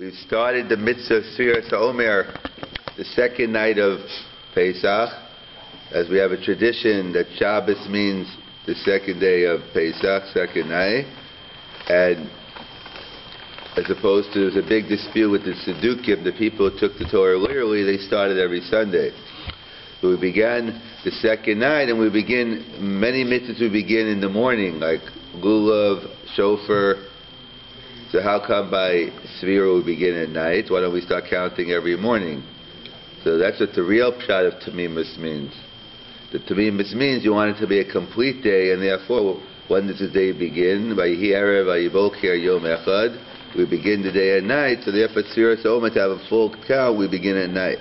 We've started the mitzvah of Sfiras Omer, the second night of Pesach, as we have a tradition that Shabbos means the second day of Pesach, second night, and as opposed to, there's a big dispute with the Saddukim, the people who took the Torah literally, they started every Sunday. But we began the second night, and we begin, many mitzvahs we begin in the morning, like lulav, shofar. So how come by Sfira we begin at night? Why don't we start counting every morning? So that's what the real pshat of Tamimus means. The Tamimus means you want it to be a complete day, and therefore, when does the day begin? Vayihi erev, vayiboker yom echad. We begin the day at night, so therefore Sfiras Omer, to have a full count, we begin at night.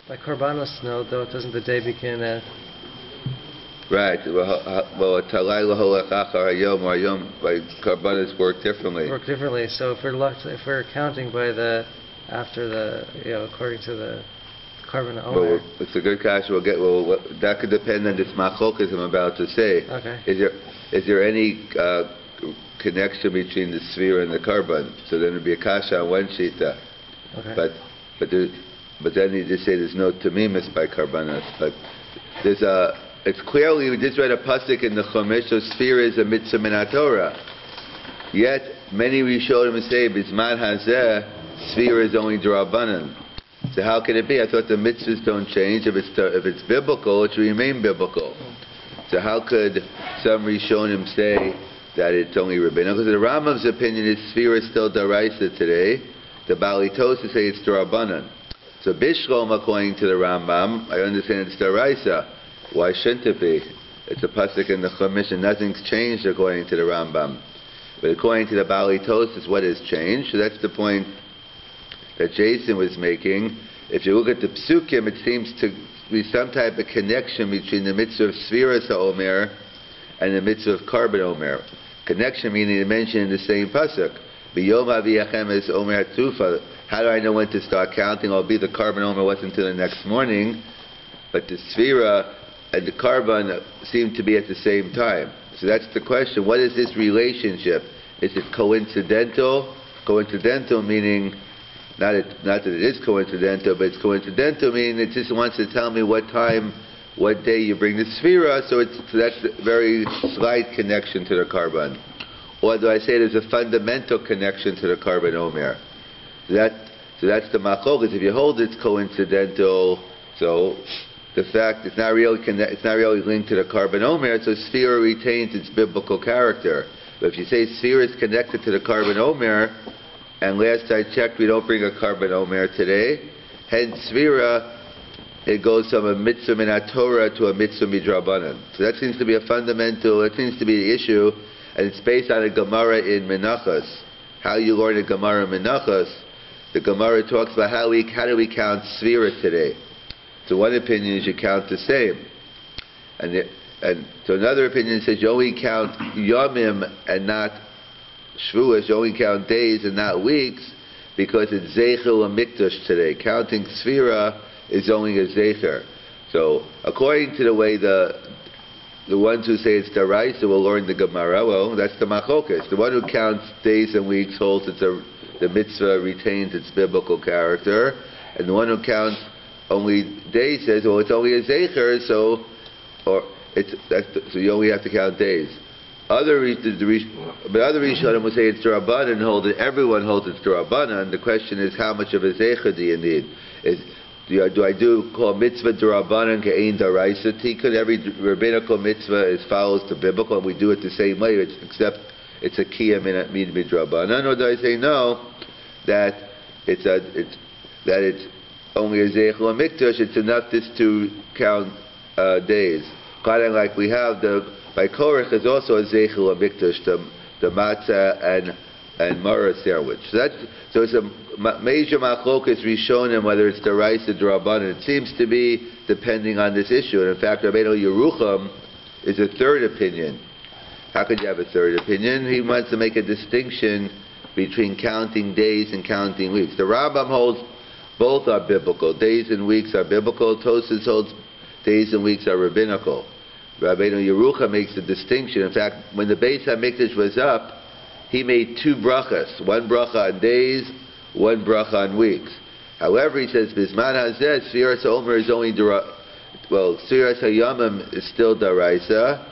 By Korbanos, no, though, doesn't the day begin at... Right. Well, Talayla Holach Achar Hayom, or Hayom, by Korbanos work differently. Work differently. So if we're counting by the, after the, according to the Korban Omer. Well, it's a good question. That could depend on this machlokes I'm about to say. Okay. Is there any connection between the Sfira and the Korban? So then it would be a kasha on one shita. Okay. But then you just say there's no Tamimus by Korbanos. But there's it's clearly, we just read a pasuk in the Chumash, so Sfira is a mitzvah min Torah. Yet, many Rishonim say, Bizman hazeh, Sfira is only D'Rabbanan. So how can it be? I thought the mitzvahs don't change. If it's biblical, it should remain biblical. So how could some Rishonim say that it's only rabbinical? Because the Rambam's opinion is Sfira is still D'Oraisa today. The Balitosa say it's D'Rabbanan. So Bishlom, according to the Rambam, I understand it's D'Oraisa. Why shouldn't it be? It's a pasuk in the Chumash, and nothing's changed according to the Rambam. But according to the Balitosis, what has changed? So that's the point that Jason was making. If you look at the Psukim, it seems to be some type of connection between the mitzvah of Sfiras Omer and the mitzvah of Korban Omer. Connection meaning they mentioned in the same pasuk. B'yom aviyachem es Omer hatufa. How do I know when to start counting? Albeit the Korban Omer wasn't until the next morning, but the Sfira and the Korban seem to be at the same time. So that's the question. What is this relationship? Is it coincidental? Coincidental meaning, not that it is coincidental, but it's coincidental meaning it just wants to tell me what time, what day you bring the Sfira, so that's a very slight connection to the Korban. Or do I say there's a fundamental connection to the Korban Omer? So that's the machlokes. If you hold it's coincidental, so the fact it's not really linked to the Korban Omer, so Sfira retains its biblical character. But if you say Sfira is connected to the Korban Omer, and last I checked, we don't bring a Korban Omer today, hence Sfira, it goes from a mitzvah min Torah to a mitzvah midrabanan. So that seems to be a fundamental, that seems to be the issue, and it's based on a Gemara in Menachos. How you learn a Gemara in Menachos, the Gemara talks about how do we count Sfira today. So one opinion is you count the same. And so another opinion says you only count Yomim and not Shvuas, you only count days and not weeks, because it's Zeichel and Mikdash today. Counting Sfira is only a Zeicher. So according to the way the ones who say it's D'Oraisa will learn the Gemara, well, that's the Machokes. The one who counts days and weeks holds the mitzvah retains its biblical character, and the one who counts only days says, well, it's only a Zeicher, so you only have to count days. But other Rishonim will say it's D'Rabbanan, everyone holds it's D'Rabbanan. The question is, how much of a Zeicher do you need? Do I call mitzvah D'Rabbanan ke'ein D'Oraisa tikkun? Every rabbinical mitzvah follows the biblical, and we do it the same way, except it's a kiyah min midrabanan. Or do I say no, that it's only a zeichel or mikdash? It's enough just to count days. Kind of like we have by Korach is also a zeichel or mikdash, the matzah and maror sandwich. So it's a major machlokas rishonim whether it's D'Oraisa or D'Rabbanan. It seems to be depending on this issue. And in fact, Rabbeinu Yerucham is a third opinion. How could you have a third opinion? He wants to make a distinction between counting days and counting weeks. The Rambam holds both are biblical. Days and weeks are biblical. Tosfos holds days and weeks are rabbinical. Rabbeinu Yerucham makes a distinction. In fact, when the Beis HaMikdash was up, he made two brachas. One bracha on days, one bracha on weeks. However, he says, Bisman Hazeh, Sfiras Omer is only Sfiras Hayamim is still Daraisa,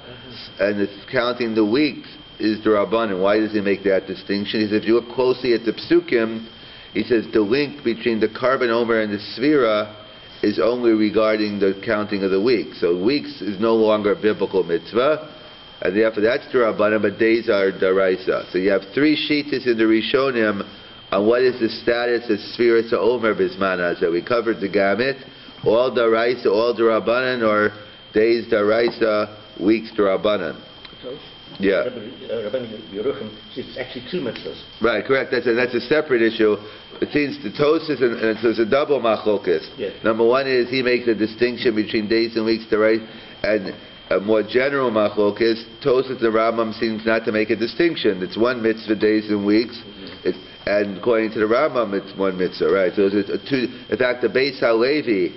and it's counting the weeks is Darabanan. Why does he make that distinction? He says, if you look closely at the Psukim, he says the link between the Karban Omer and the Sfira is only regarding the counting of the weeks. So weeks is no longer a biblical mitzvah, and therefore that's Darabanan, but days are Daraisa. So you have three shittas in the Rishonim on what is the status of Sfiras Omer Bismanas, that we covered the gamut, all Daraisa, all Darabanan, or days Daraisa, weeks Darabanan. Yeah. It's actually two mitzvahs. Right, correct. That's a separate issue. It seems the Tosas, and so it's a double machlokes. Yes. Number one is he makes a distinction between days and weeks, and a more general machlokes. Tosas and Rambam seems not to make a distinction. It's one mitzvah, days and weeks. And according to the Rambam, it's one mitzvah, right? So it's two. In fact, the Beis HaLevi,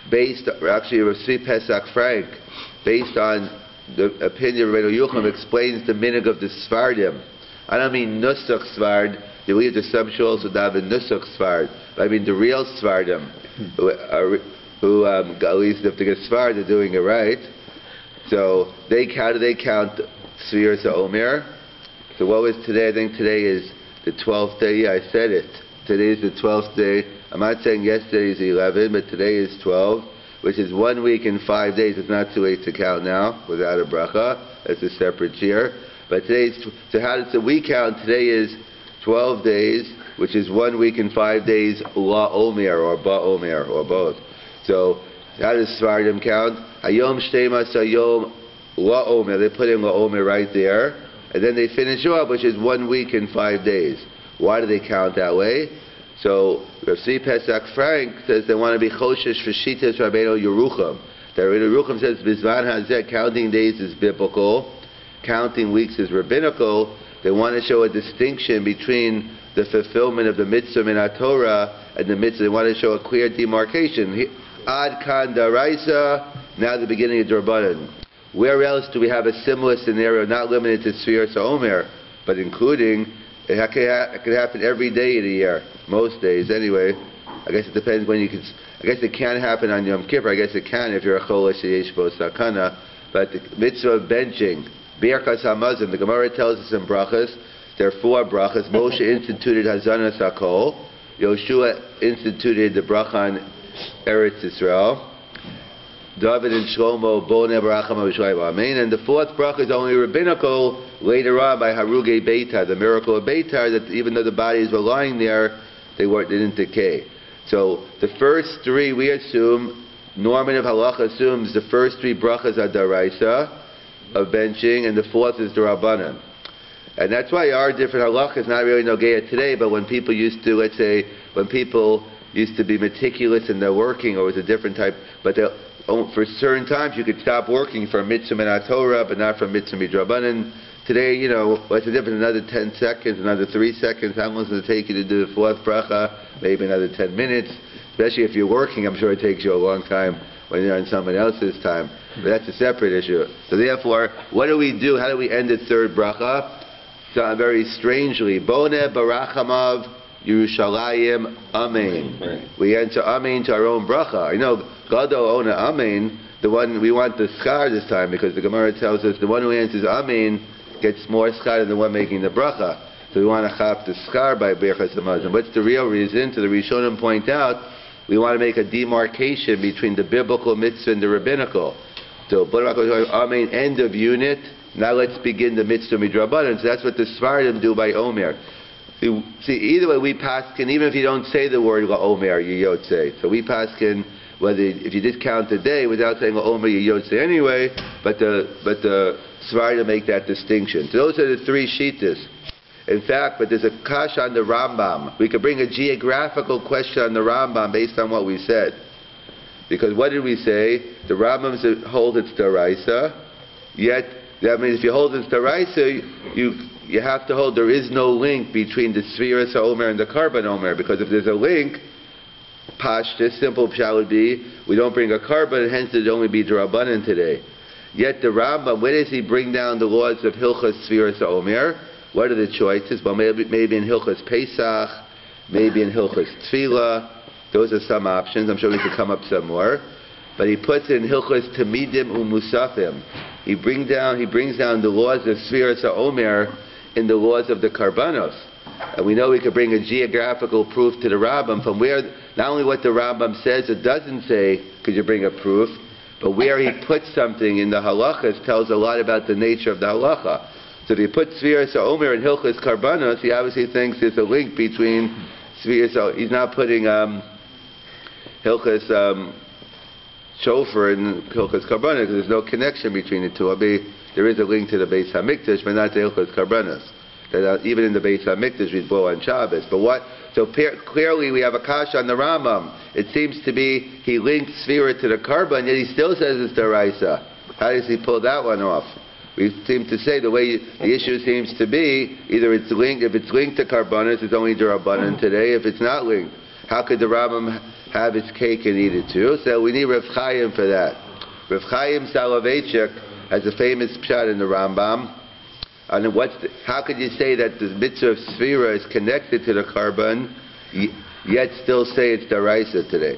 actually Rav Pesach Frank, based on the opinion of Rabbi Yochanan, explains the minig of the Svardim. I don't mean Nusach Svard. You believe there's some shuls who daven Nusach Svard, but I mean the real Svardim, who at least if they get Svard, they're doing it right. So they count Sfiras Omer. So what was today? I think today is the 12th day. Yeah, I said it. Today is the 12th day. I'm not saying yesterday is 11, but today is 12, which is 1 week and 5 days. It's not too late to count now without a bracha. That's a separate year. But today's, so how does we count? Today is 12 days, which is 1 week and 5 days, La Omer, or Ba Omer, or both. So how does Svardim count? Hayom Shteimas Hayom La Omer. They put in La Omer right there. And then they finish off, which is 1 week and 5 days. Why do they count that way? So Rav Pesach Frank says they want to be choshesh for Shitas Rabbeinu Yerucham. That Rabbeinu Yerucham says Bizvan Hazeh, counting days is biblical, counting weeks is rabbinical. They want to show a distinction between the fulfillment of the mitzvah in Torah and the mitzvah. They want to show a clear demarcation. Ad kan daraisa, now the beginning of Drabanan. Where else do we have a similar scenario, not limited to Sfiras Omer, but including, it could happen every day of the year, most days anyway. I guess it depends when you can, I guess it can happen on Yom Kippur, I guess it can if you're a Chol Sheyesh Bo Sakana, but the mitzvah of benching, Birkas HaMazon, the Gemara tells us in brachas, there are 4 brachas. Moshe instituted Hazanas HaKol, Yoshua instituted the bracha on Eretz Yisrael, David and Shlomo, Boneh Baracham Avishayim Amen. And the 4th bracha is only rabbinical later on by Haruge Beitar, the miracle of Beitar, that even though the bodies were lying there, they didn't decay. So the first 3 we assume, normative halacha assumes the first 3 brachas are daraisa of benching, and the 4th is darabanan. And that's why our different halachas not really nogea today, but when people used to, let's say, when people used to be meticulous in their working, or it was a different type, but for certain times you could stop working for a mitzvah min Torah, but not for a mitzvah midrabanan. Today, what's the difference? Another 10 seconds, another 3 seconds. How long does it take you to do the 4th bracha? Maybe another 10 minutes. Especially if you're working, I'm sure it takes you a long time when you're on someone else's time. But that's a separate issue. So therefore, what do we do? How do we end the 3rd bracha? So very strangely, Boneh Barachamav Yerushalayim Amen. Right. We enter Amen to our own bracha. I know Gado Ona Amen, the one we want the schar this time, because the Gemara tells us the one who answers Amen gets more schar than the one making the bracha. So we want to chap the schar by Birchas Hamazon. What's the real reason? To the Rishonim point out, we want to make a demarcation between the biblical mitzvah and the rabbinical. So Amen, end of unit. Now let's begin the mitzvah midrabanan. So that's what the Svardim do by Omer. See, either way we paskin, even if you don't say the word Omer, you yotze. So we paskin whether if you just count the day without saying Omer, you yotze anyway. But the Svardim make that distinction. So those are the 3 shittas. In fact, but there's a kash on the Rambam. We could bring a geographical question on the Rambam based on what we said. Because what did we say? The Rambam holds it's daraisa, yet that means if you hold it's daraisa, you have to hold there is no link between the Sfiras Omer and the Karban Omer, because if there's a link, Pashta, simple pshat would be, we don't bring a Karban, and hence it would only be D'Rabbanan today. Yet the Rambam, where does he bring down the laws of Hilchas Sfiras Omer? What are the choices? Well, maybe in Hilchas Pesach, maybe in Hilchos Tefillah. Those are some options. I'm sure we could come up some more. But he puts it in Hilchos Tamidim Umusafim. He brings down the laws of Sfiras Omer in the laws of the Karbanos. And we know we could bring a geographical proof to the Rambam from where, not only what the Rambam says or doesn't say, could you bring a proof, but where he puts something in the halachas tells a lot about the nature of the halacha. So if you put Sfiras Omer in Hilchos Karbanos, he obviously thinks there's a link between Sfiras. He's not putting Hilchos Shofar and Hilchos Karbanos because there's no connection between the two. There is a link to the Beis Hamikdash, but not to Hilchos Karbanos. That even in the Beis Hamikdash we blow on Shabbos. But what? So clearly we have a kasha on the Rambam. It seems to be he linked Sfira to the Karban, yet he still says it's Daraisa. How does he pull that one off? We seem to say the way the issue seems to be, either it's linked, if it's linked to Karbanos, it's only Darabanan today. If it's not linked, how could the Rambam have his cake and eat it too? So we need Rav Chaim for that. Rav Chaim Soloveitchik has a famous pshat in the Rambam. And how could you say that the mitzvah of Sfira is connected to the Karban, yet still say it's Daraisa today?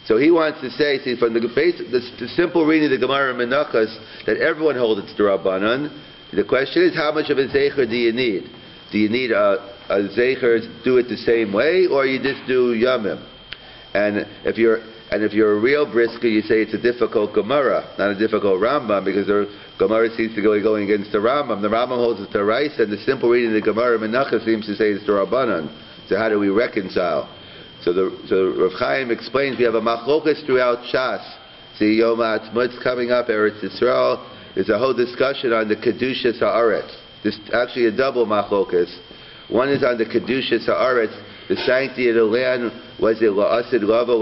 So he wants to say, see, from the simple reading of the Gemara Menachos, that everyone holds it's Darabanan. The question is, how much of a Zecher do you need? Do you need a Zecher do it the same way, or you just do Yamim? And if you're a real brisker, you say it's a difficult Gemara, not a difficult Rambam, because the Gemara seems to be going against the Rambam. The Rambam holds it's Daraisa, and the simple reading of the Gemara Menachos seems to say it's Darabanan. So how do we reconcile? So Rav Chaim explains we have a machlokas throughout Shas. See, Yom HaAtzmaut's coming up, Eretz Yisrael. There's a whole discussion on the Kedushas Haaretz. There's actually a double machlokas. One is on the Kedushas Haaretz, the sanctity of the land. Was it la'asid lava?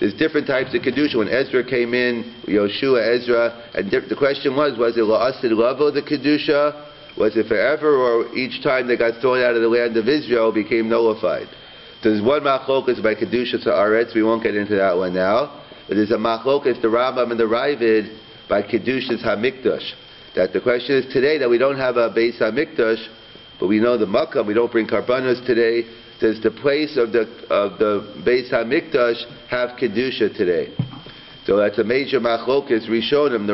There's different types of kedusha. When Ezra came in, Yoshua, Ezra, and the question was it la'asid lava the kedusha? Was it forever, or each time they got thrown out of the land of Israel became nullified? So there's one machlokas by kedushas haaretz. We won't get into that one now. But there's a machlokas, the Rambam and the Ravid, by kedushas hamikdash. That the question is today that we don't have a Beis Hamikdash, but we know the Makkah. We don't bring karbanos today. Does the place of the Beis Hamikdash have kedusha today? So that's a major machlokas. Rishonim.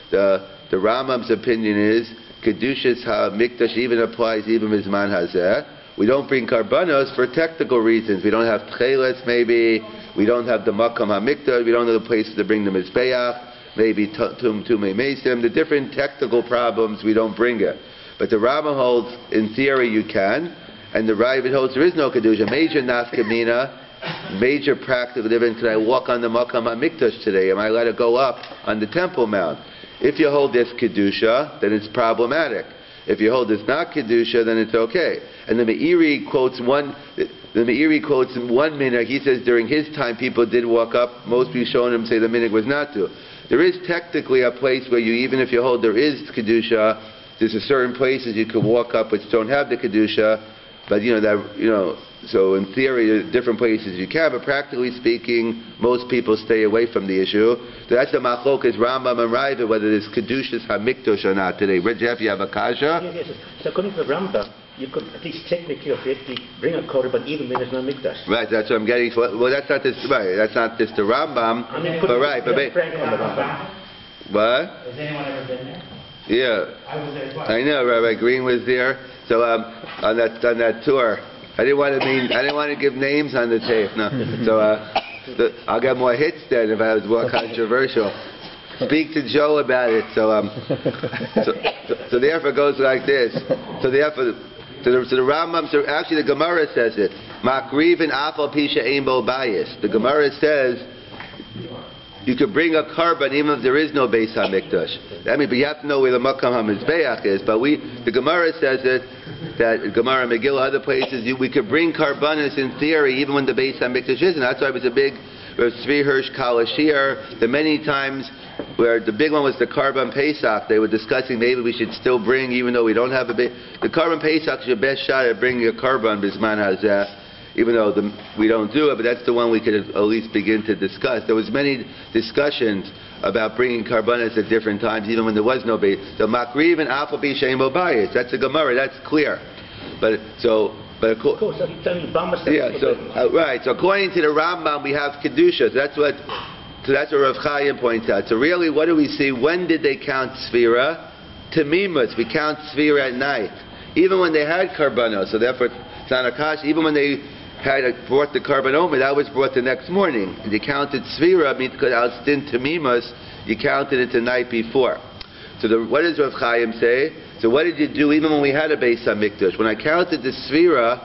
The Rambam's opinion is kedushas hamikdash even applies even mizman hazeh. We don't bring karbanos for technical reasons. We don't have tcheles maybe. We don't have the makam hamikdash. We don't have the places to bring the mizbeach. Maybe tumei mesim. The different technical problems we don't bring it. But the Rambam holds in theory you can. And the Rabbi holds there is no kedusha. Major nafkamina, major practical difference. Can I walk on the Makam HaMikdash today? Am I allowed to go up on the Temple Mount? If you hold this kedusha, then it's problematic. If you hold this not kedusha, then it's okay. And the Meiri quotes one minhag. He says during his time people did walk up. Most Rishonim say the minhag was not to. There is technically a place where you, even if you hold there is kedusha, there's a certain places you could walk up which don't have the kedusha. But so in theory, there are different places you can, but practically speaking, most people stay away from the issue. So that's the machlokas Rambam and Rabbi, whether there's kedushas hamikdash or not today. Jeff, you have a kasha? Yes. So according to the Rambam, you could at least technically bring a korban even when there's no mikdash. Right, that's what I'm getting. Well, that's not this. Right, that's not just the Rambam. I mean, but right, but Frank on the Rambam. What? Has anyone ever been there? Yeah. I was there twice. I know, Rabbi Green was there. So on that tour, I didn't want to give names on the tape. No, so I'll get more hits then if I was more controversial. Speak to Joe about it. So therefore it goes like this. So the Rambam. So actually the Gemara says it. Makriv and afal pisha ein bo bayis. The Gemara says you could bring a karban even if there is no Beis Hamikdash. I mean, but you have to know where the Makam HaMizbeach is. But the Gemara says it, that Gemara Megillah, other places, we could bring karbanos in theory even when the Beis Hamikdash isn't. That's why it was a big Tzvi Hirsch Kalashir. The many times where the big one was the Karban Pesach, they were discussing maybe we should still bring, even though we don't have the Karban Pesach is your best shot at bringing a karban bisman hazeh. Even though we don't do it, but that's the one we could at least begin to discuss. There was many discussions about bringing karbanos at different times, even when there was no base. So makriv and alpha b shein bo bayis. That's a Gemara. That's clear. But so But Of course, I'm telling you, Rambam says. yeah, so right. So according to the Rambam, we have kedusha. So that's what Rav Chaim points out. So really, what do we see? When did they count Sfira? Tamimus. We count Sfira at night, even when they had karbanos. So therefore, it's not a kash. Even when they had brought the karban Omer, that was brought the next morning. They counted Sfira, because al stin Tamimus, you counted it the night before. So what does Rav Chaim say? So what did you do even when we had a Beis HaMikdash? When I counted the Sfira,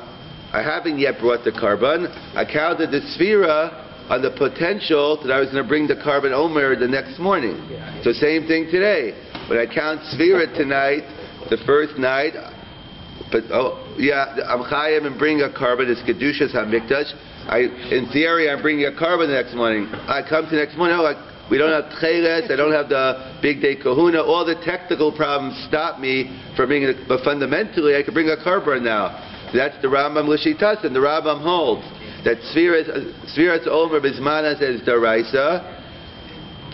I haven't yet brought the karban. I counted the Sfira on the potential that I was going to bring the karban Omer the next morning. So same thing today. When I count Sfira tonight, the first night, I'm Chaim and bring a karban. It's Kedushas HaMikdash. In theory, I'm bringing a karban the next morning. I come to the next morning. We don't have tcheles, I don't have the big day kahuna. All the technical problems stop me from bringing it. But fundamentally, I can bring a karban now. That's the Rambam L'Shitas, and the Rambam holds that Sfiras Omer Bismanas is Daraisa,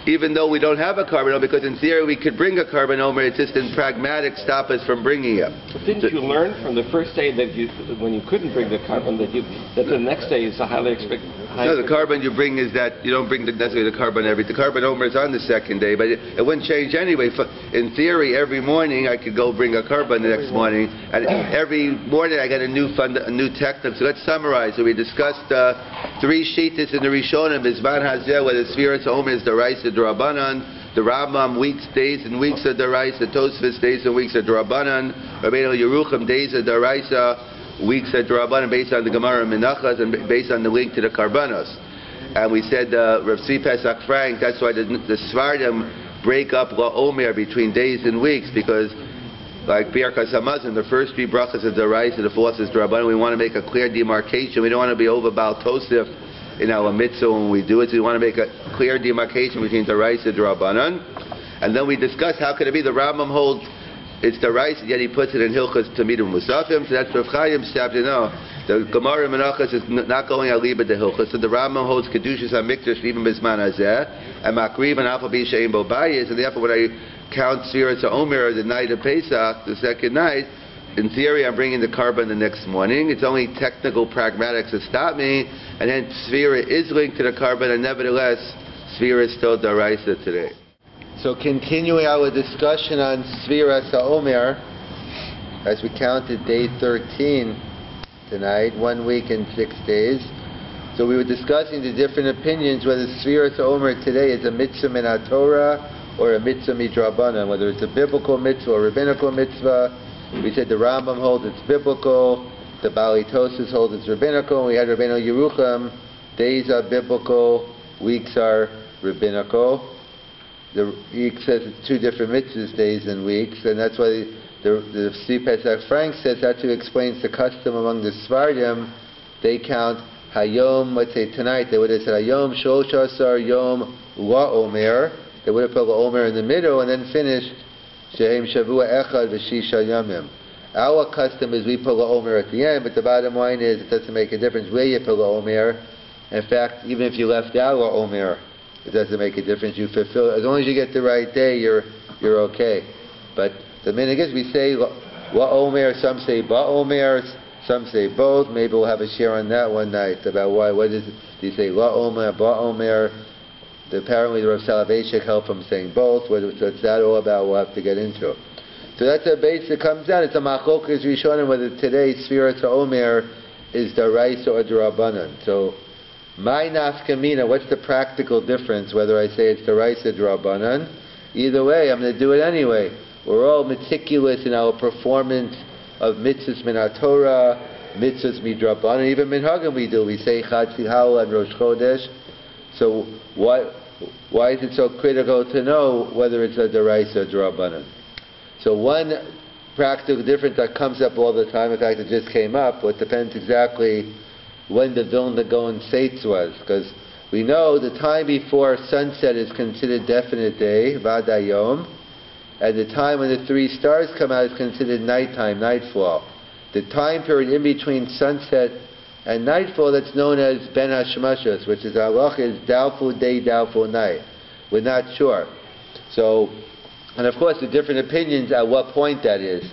even though we don't have a karban Omer, because in theory we could bring a karban Omer, it's just in pragmatic stop us from bringing it. But didn't you learn from the first day that when you couldn't bring the karban, that the next day is a highly expected? No, the karban you bring is that you don't bring necessarily the karban the karban Omer is on the second day, but it wouldn't change anyway. In theory, every morning I could go bring a karban the next morning, and every morning I got a new technique. So let's summarize. So we discussed 3 shittas in the Rishonim, Bizman Hazeh, whether Sfiras Omer is the Raisa D'Rabbanan, the Rambam days and weeks of the Raisa, Tosfos days and weeks of D'Rabbanan, Rabbeinu Yerucham days of the Raisa, weeks of D'Rabbanan based on the Gemara Menachas and based on the link to the Karbanos. And we said Rav Tzvi Pesach Frank, that's why the Svardim break up La Omer between days and weeks, because like Birkas Hamazon, the first 3 brachas of the Raisa, the 4th is D'Rabbanan. We want to make a clear demarcation. We don't want to be over Baal Tosif in our mitzvah when we do it. So we want to make a clear demarcation between the Raisa and D'Rabbanan. And then we discussed how could it be the Rambam holds it's the Raisa, yet he puts it in Hilchas Tamidim Musafim. So that's Rav Chaim's chapter. No, the Gemara Menachas is not going aliba the Hilchas. So the Rambam holds Kedushas HaMikdash even Bisman Hazeh and Makriv and Alpha B'Shein Bo Bayis. And therefore when I count Sfiras Omer the night of Pesach, the second night, in theory, I'm bringing the karban the next morning. It's only technical pragmatics that stop me, and then Sfira is linked to the karban, and nevertheless, Sfira is still Daraisa today. So continuing our discussion on Sfiras Omer, as we counted day 13 tonight, 1 week and 6 days. So we were discussing the different opinions whether Sfiras Omer today is a mitzvah min HaTorah or a mitzvah midrabanan, whether it's a biblical mitzvah or rabbinical mitzvah. We said the Rambam holds it's biblical, the Bali Tosis holds it's rabbinical, and we had Rabbeinu Yerucham, days are biblical, weeks are rabbinical. He says it's 2 different mitzvahs, days and weeks, and that's why the Tzvi Pesach Frank says that's who explains the custom among the Svardim. They count Hayom, let's say tonight, they would have said Hayom Shoshasar Yom La Omer. They would have put La Omer in the middle and then finished Shehem Shavua Echad V'Shisha Yamim. Our custom is we put La Omer at the end, but the bottom line is it doesn't make a difference where you put La Omer. In fact, even if you left out La Omer, it doesn't make a difference. You fulfill, as long as you get the right day, you're okay. But the minhag is we say La Omer, some say Ba Omer, some say both. Maybe we'll have a share on that one night about why. What is it? Do you say La Omer, Ba Omer? Apparently the Rav Soloveitchik helped from saying both. What's that all about? We'll have to get into. So that's a base that comes down. It's a machlokas rishonim whether today Sfiras Omer is Daraisa or D'Rabbanan. So my nafkamina, what's the practical difference whether I say it's Daraisa or D'Rabbanan? Either way, I'm going to do it anyway. We're all meticulous in our performance of mitzvahs min HaTorah, mitzvahs midrabbanan, even minhagim we do. We say Chad Tzihal and Rosh Chodesh. So why is it so critical to know whether it's a Daraisa or D'Rabbanan? So one practical difference that comes up all the time, in fact it just came up, it depends exactly when the Vilna Gaon Seitz was, because we know the time before sunset is considered definite day, Vadayom, and the time when the 3 stars come out is considered nighttime, nightfall. The time period in between sunset and nightfall, that's known as Ben Hashmashos, which is halach is doubtful day, doubtful night. We're not sure. So, and of course, the different opinions at what point that is.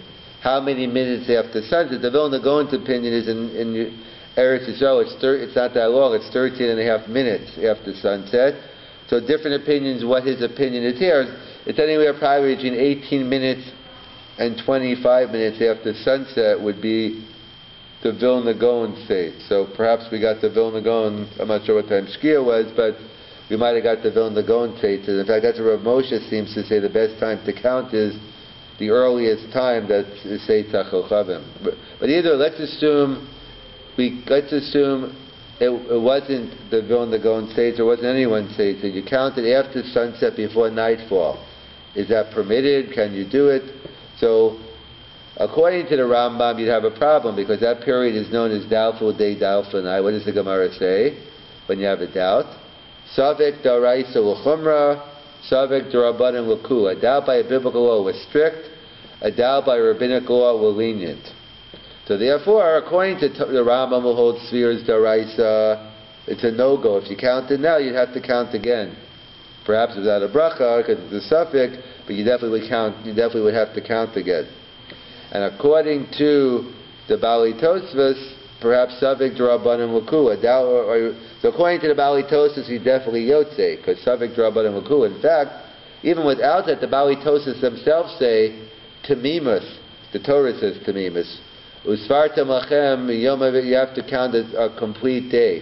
how many minutes after sunset. The Vilna Gaon's opinion is in Eretz Yisrael, it's not that long, it's 13 and a half minutes after sunset. So different opinions, what his opinion is here. It's anywhere probably between 18 minutes and 25 minutes after sunset would be the Vilna Gaon state. So perhaps we got the Vilna Gaon, I'm not sure what time Shkia was, but we might have got the Vilna Gaon state. And in fact, that's what Rav Moshe seems to say the best time to count is the earliest time that is say Tachel Chavim. But either let's assume it wasn't the Vilna Gaon state, or wasn't anyone's state, so you counted after sunset before nightfall. Is that permitted? Can you do it? So according to the Rambam, you'd have a problem because that period is known as doubtful day, doubtful night. What does the Gemara say when you have a doubt? Savek daraisa l'chumra, savek d'rabbanan l'kula. A doubt by a biblical law was strict, a doubt by a rabbinic law was lenient. So therefore, according to the Rambam, will hold spheres daraisa, it's a no-go. If you counted now, you'd have to count again. Perhaps without a bracha, because it's a suffix, but you definitely would have to count again. And according to the Bali Tosfos, perhaps Savik D'Rabbanan L'Kula. So according to the Bali Tosfos, he definitely Yotze, because Savik D'Rabbanan L'Kula. In fact, even without that, the Bali Tosfos themselves say Tamimus. The Torah says Tamimus. Usfarta Machem, you have to count a complete day.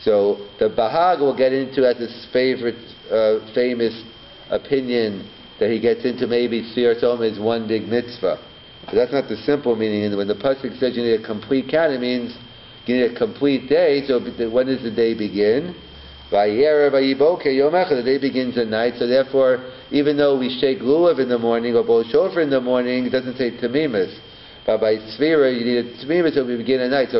So the Bahag will get into as his favorite, famous opinion that he gets into maybe Sfiras Omer is one big mitzvah. But that's not the simple meaning. And when the pasuk says you need a complete count, it means you need a complete day. So when does the day begin? The day begins at night. So therefore, even though we shake lulav in the morning or blow shofar in the morning, it doesn't say tamimus. But by Sfira, you need a tamimus, so we begin at night.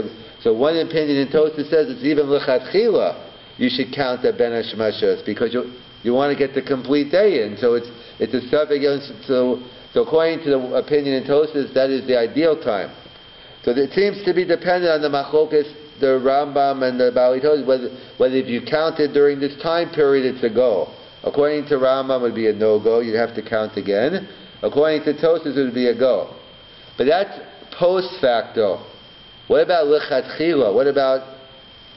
So one opinion in Tosfos says it's even l'chatchila. You should count the ben hashmashas because you want to get the complete day in. So it's a suffix. So according to the opinion in Tosfos, that is the ideal time. So it seems to be dependent on the machlokas, the Rambam and the Bali Tosfos, whether if you counted during this time period, it's a go. According to Rambam, it would be a no-go. You'd have to count again. According to Tosfos, it would be a go. But that's post facto. What about lechatchila? What about,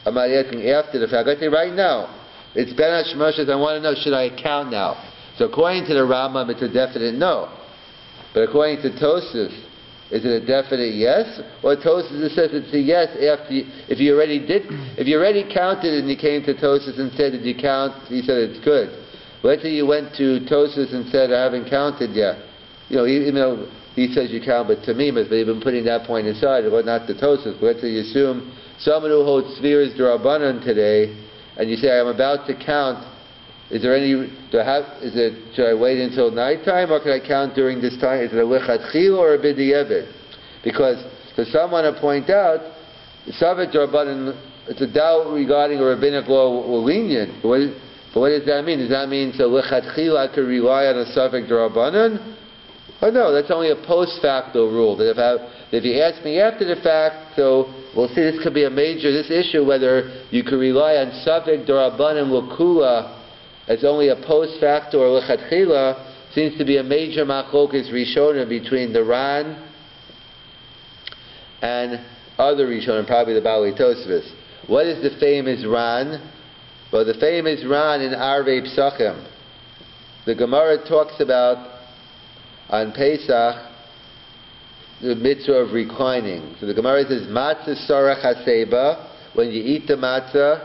am I asking after the fact? I say right now, it's ben hashmashas. I want to know, should I count now? So according to the Rambam, it's a definite no. But according to Tosfos, is it a definite yes? Or Tosfos says it's a yes after if you already counted and you came to Tosfos and said, did you count? He said it's good. Let's say you went to Tosfos and said, I haven't counted yet. Even though he says you count, but tamimus, but you've been putting that point aside, well, not the Tosfos. But let's say you assume someone who holds spheres d'Rabbanan today, and you say, I'm about to count. Is there any? Should I wait until nighttime, or can I count during this time? Is it a lechatchila or a b'di'evet? Because to someone to point out, Savik d'Rabbanan, it's a doubt regarding a rabbinic law or lenient. But what does that mean? Does that mean so lechatchila I could rely on a Savik d'Rabbanan? Oh no, that's only a post facto rule. That if you ask me after the fact, so we'll see this could be this issue whether you could rely on Savik d'Rabbanan l'kula as only a post facto or lechatchila, seems to be a major machlokas rishonim between the Ran and other rishonim, probably the Bali Tosfos. What is the famous Ran? Well, the famous Ran in Arvei Psachim. The Gemara talks about on Pesach the mitzvah of reclining. So the Gemara says, matzah sarach haseba, when you eat the matzah,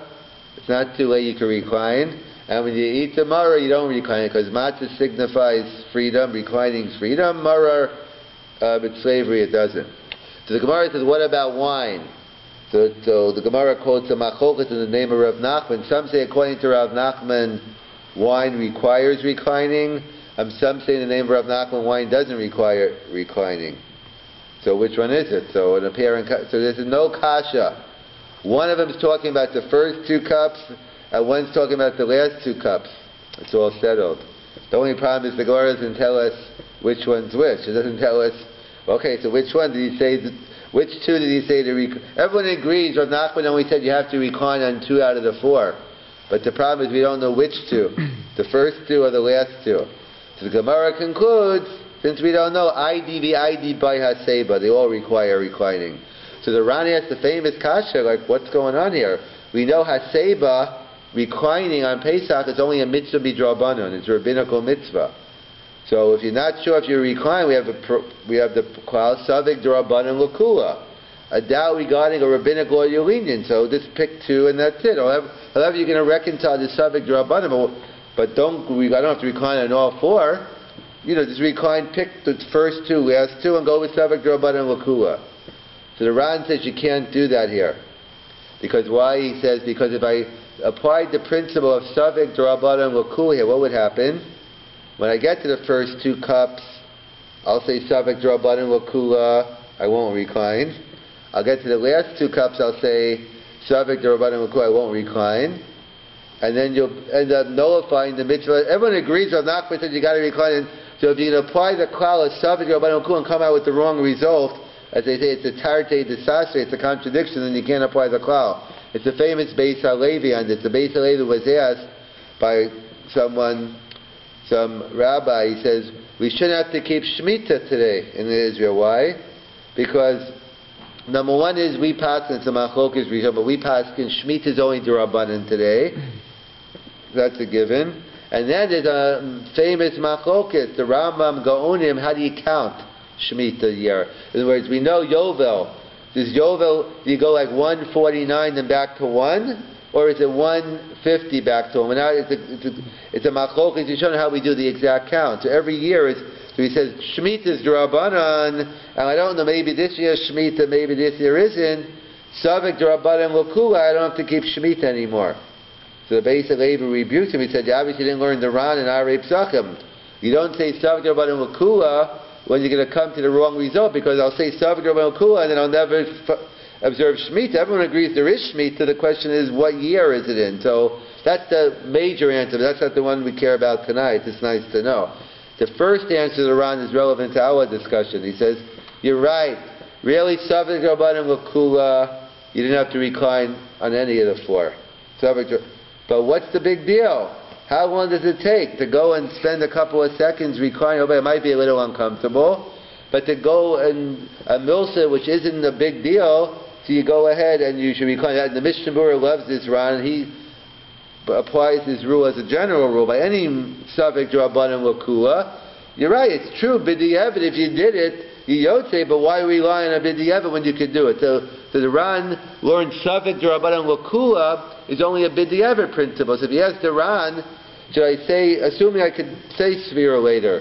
it's not too late, you can recline. And when you eat the maror, you don't recline, because matzah signifies freedom, reclining is freedom, maror, but slavery it doesn't. So the Gemara says, what about wine? So the Gemara quotes a machokas in the name of Rav Nachman. Some say, according to Rav Nachman, wine requires reclining. Some say in the name of Rav Nachman, wine doesn't require reclining. So which one is it? So there's no kasha. One of them is talking about the first 2 cups, and one's talking about the last 2 cups. It's all settled. The only problem is the Gemara doesn't tell us which one's which. It doesn't tell us, okay, so which one did he say, which 2 did he say to recline? Everyone agrees, Rav Nachman only said you have to recline on 2 out of the 4. But the problem is we don't know which 2, the first 2 or the last 2. So the Gemara concludes, Since we don't know, ID by Haseba, they all require reclining. So the Ran asks the famous kasha, like, what's going on here? We know Haseba, reclining on Pesach, is only a mitzvah b'drabanan. It's a rabbinical mitzvah. So if you're not sure if you recline, we have the klal savik d'rabanan l'kula, a doubt regarding a rabbinical or your lenient. So just pick two and that's it. However, you're going to reconcile the savik d'rabanan, but I don't have to recline on all four. Just recline, pick the first two, last two, and go with savik d'rabanan l'kula. So the Ran says you can't do that here. Because why? He says, because if I applied the principle of savik d'rabanan l'kula here, what would happen? When I get to the first two cups, I'll say savik d'rabanan l'kula, I won't recline. I'll get to the last two cups, I'll say savik d'rabanan l'kula, I won't recline. And then you'll end up nullifying the mitzvah. Everyone agrees on Nachman says you got to recline. So if you can apply the klal of savik d'rabanan l'kula and come out with the wrong result, as they say, it's a tarte disaster, it's a contradiction, then you can't apply the klal. It's the famous Beis HaLevi on this. The Beis HaLevi was asked by some rabbi, he says, we shouldn't have to keep Shemitah today in Israel. Why? Because number one is we pass, it's a machlokes rishon, but we pass in Shemitah is only d'rabanan today. That's a given. And then there's a famous machlokes, the Rambam Gaonim, how do you count Shemitah year? In other words, we know Yovel. Does Yovel, do you go like 149 then back to 1? Or is it 150 back to 1? Now it's a machlokes. You show how we do the exact count. So every year so he says Shemitah is d'rabanan, and I don't know, maybe this year Shemitah, maybe this year isn't. Savik d'rabanan l'kula, I don't have to keep Shemitah anymore. So the Beis HaLevi rebuked him. He said, you obviously didn't learn the Ran and Arei Psachim. You don't say Savik d'rabanan l'kula when you're going to come to the wrong result, because I'll say Savik d'rabanan l'kula and then I'll never observe Shemitah. Everyone agrees there is Shemitah. The question is, what year is it in? So that's the major answer. That's not the one we care about tonight. It's nice to know. The first answer to the Ran is relevant to our discussion. He says, you're right. Really, Savik d'rabanan l'kula, you didn't have to recline on any of the four. But what's the big deal? How long does it take to go and spend a couple of seconds reclining? It might be a little uncomfortable, but to go and a milsa, which isn't a big deal, so you go ahead and you should recline. The Mishnah Berurah loves this, Ran, and he applies this rule as a general rule. By any savik d'rabanan l'kula, you're right, it's true, b'di'evet, if you did it, you don't say, but why rely on a b'di'evet when you could do it? So the Ran learned savik d'rabanan l'kula is only a b'di'evet principle. So if you ask the Ran, should I say, assuming I could say Sfira later,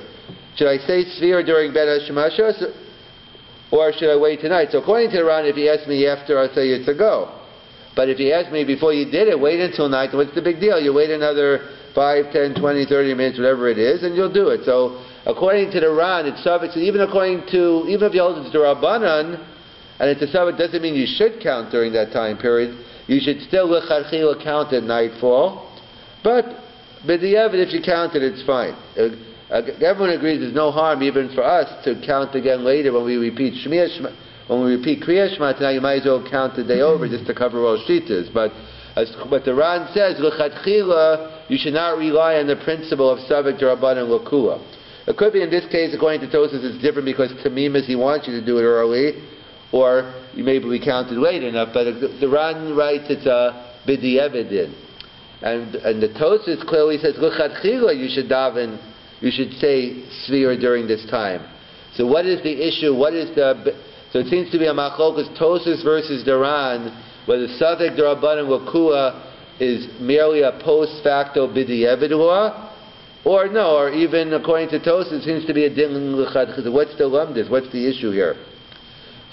should I say Sfira during Bet HaShemashos, or should I wait tonight? So according to the Ran, if you ask me after, I'll say it's a go. But if you ask me before you did it, wait until night, what's the big deal? You wait another 5, 10, 20, 30 minutes, whatever it is, and you'll do it. So according to the Ran, it's savik. So even if you hold it's d'rabanan, and it's a savik, doesn't mean you should count during that time period. You should still l'chadchila count at nightfall. But b'di'evet, if you count it, it's fine. Everyone agrees there's no harm even for us to count again later when we repeat when we repeat Kriya Shema tonight. You might as well count the day over just to cover all shitas. But the Ran says, l'chadchila, you should not rely on the principle of savik d'rabanan l'kula. It could be in this case, according to Tosfos, it's different because Tamimis, he wants you to do it early, or maybe we counted late enough. But the Ran writes it's a b'di'evet din. And the Tosfos clearly says, l'chadchila, you should daven, you should say Sfira during this time. So what is the issue? So it seems to be a machlokes Tosfos versus the Ran, whether savik d'rabanan l'kula is merely a post facto b'di'evet law, or no, or even according to Tosfos, it seems to be a din l'chadchila. What's the lumdis? What's the issue here?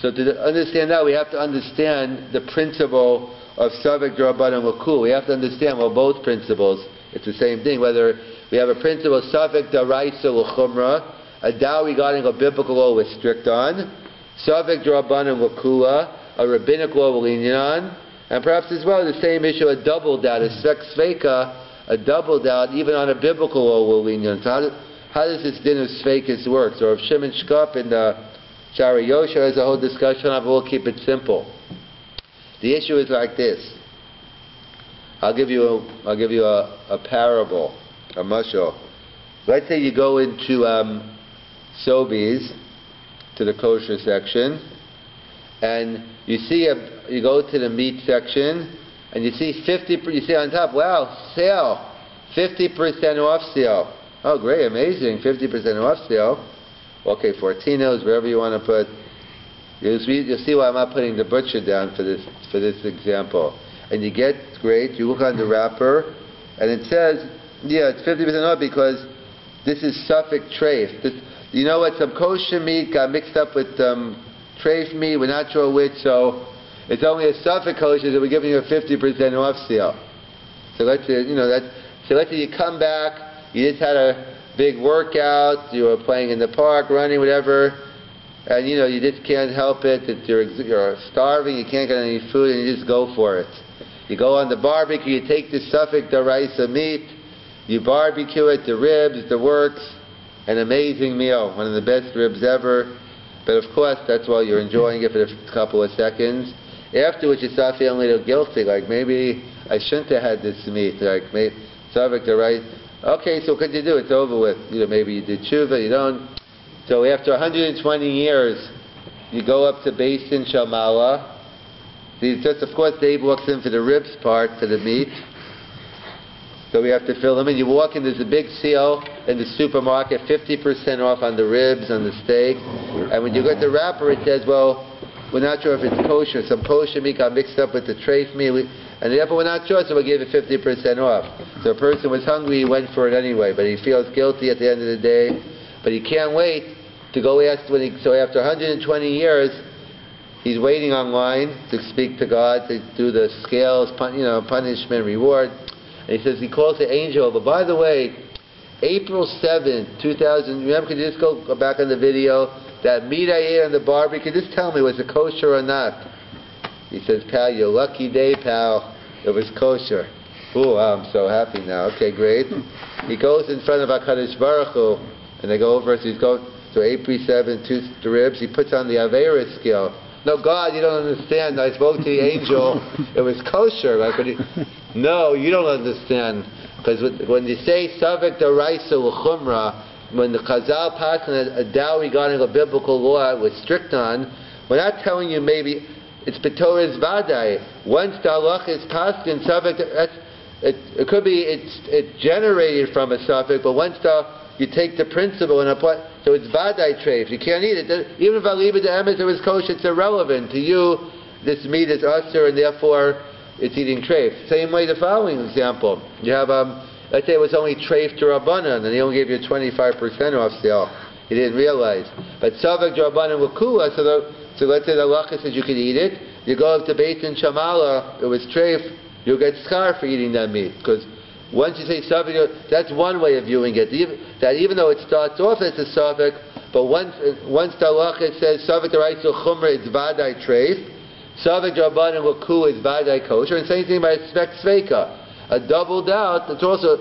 So to understand that, we have to understand the principle of savik d'rabanan l'kula. We have to understand, both principles, it's the same thing. Whether we have a principle of savik d'oraisa l'chumra, a doubt regarding a biblical law we're strict on, savik d'rabanan l'kula, a rabbinic law we're lenient on, and perhaps as well the same issue, a double doubt, a sveka, a double doubt, even on a biblical law we're lenient on. So how does this din of svekas work? So if Shimon Shkop in the Shari Yosha has a whole discussion on it, we'll keep it simple. The issue is like this. I'll give you a parable, a mashal. Let's say you go into sobies to the kosher section, and you go to the meat section, and you see 50. You see on top, wow, sale, 50% off sale. Oh, great, amazing, 50% off sale. Okay, Fortinos, wherever you want to put. You'll see why I'm not putting the butcher down for this example. And you get, great, you look on the wrapper, and it says, yeah, it's 50% off because this is Suffolk treif. You know what, some kosher meat got mixed up with treif meat, we're not sure which, so it's only a Suffolk kosher that we're giving you a 50% off sale. So let's say, you come back, you just had a big workout, you were playing in the park, running, whatever, and you just can't help it, that you're starving, you can't get any food, and you just go for it. You go on the barbecue, you take the Suffolk deraisa meat, you barbecue it, the ribs, the works, an amazing meal, one of the best ribs ever. But of course, that's while you're enjoying it for a couple of seconds. Afterwards, you start feeling a little guilty, like maybe I shouldn't have had this meat, like maybe Suffolk deraisa. Okay, so what could you do? It's over with. Maybe you did tshuva, you don't. So after 120 years, you go up to Beis Din Shamala. Just, of course, Dave walks in for the ribs part, for the meat. So we have to fill them in. You walk in, there's a big seal in the supermarket, 50% off on the ribs, on the steak. And when you get the wrapper, it says, well, we're not sure if it's kosher. Some kosher meat got mixed up with the treif meat. And therefore we're not sure, so we'll give it 50% off. So a person was hungry, he went for it anyway, but he feels guilty at the end of the day. But he can't wait to go ask so after 120 years, he's waiting online to speak to God, to do the scales, punishment, reward. And he says, he calls the angel, but by the way, April 7th, 2000, remember, could you just go back on the video, that meat I ate on the barbecue, just tell me, was it kosher or not? He says, pal, your lucky day, pal, it was kosher. Oh, I'm so happy now. Okay, great. He goes in front of HaKadosh Baruch Hu, and they go over, so he's going to April 7th, the ribs, he puts on the Avera scale. No, God, you don't understand. I spoke to the angel. It was kosher. No, you don't understand. Because when you say Suffolk deraisa l'chumra, when the Chazal passed on a dow regarding a biblical law was strict on, we're not telling you maybe it's B'Torah's Vadai. Once the halach is passed in Suffolk, it could be it's generated from a Suffolk, but once you take the principle and apply, so it's Vadai treif. You can't eat it. Even if I leave it to emes, it was kosher, it's irrelevant. To you, this meat is usher, and therefore it's eating treif. Same way, the following example. You have, let's say it was only treif to Rabbanan, and he only gave you 25% off sale. He didn't realize. But Suffolk to Rabbanan with kula, so let's say the halacha says you can eat it. You go up to Beis Din Shamala, it was treif, you'll get schar for eating that meat. Because once you say Suffolk, that's one way of viewing it. That even though it starts off as a Suffolk, but once the halacha says Suffolk deraisa l'chumra, it's Vadai treif. Suffolk Rabbanan L'ku is Vadai kosher, and same thing by Spek Sveika. A double doubt, it's also,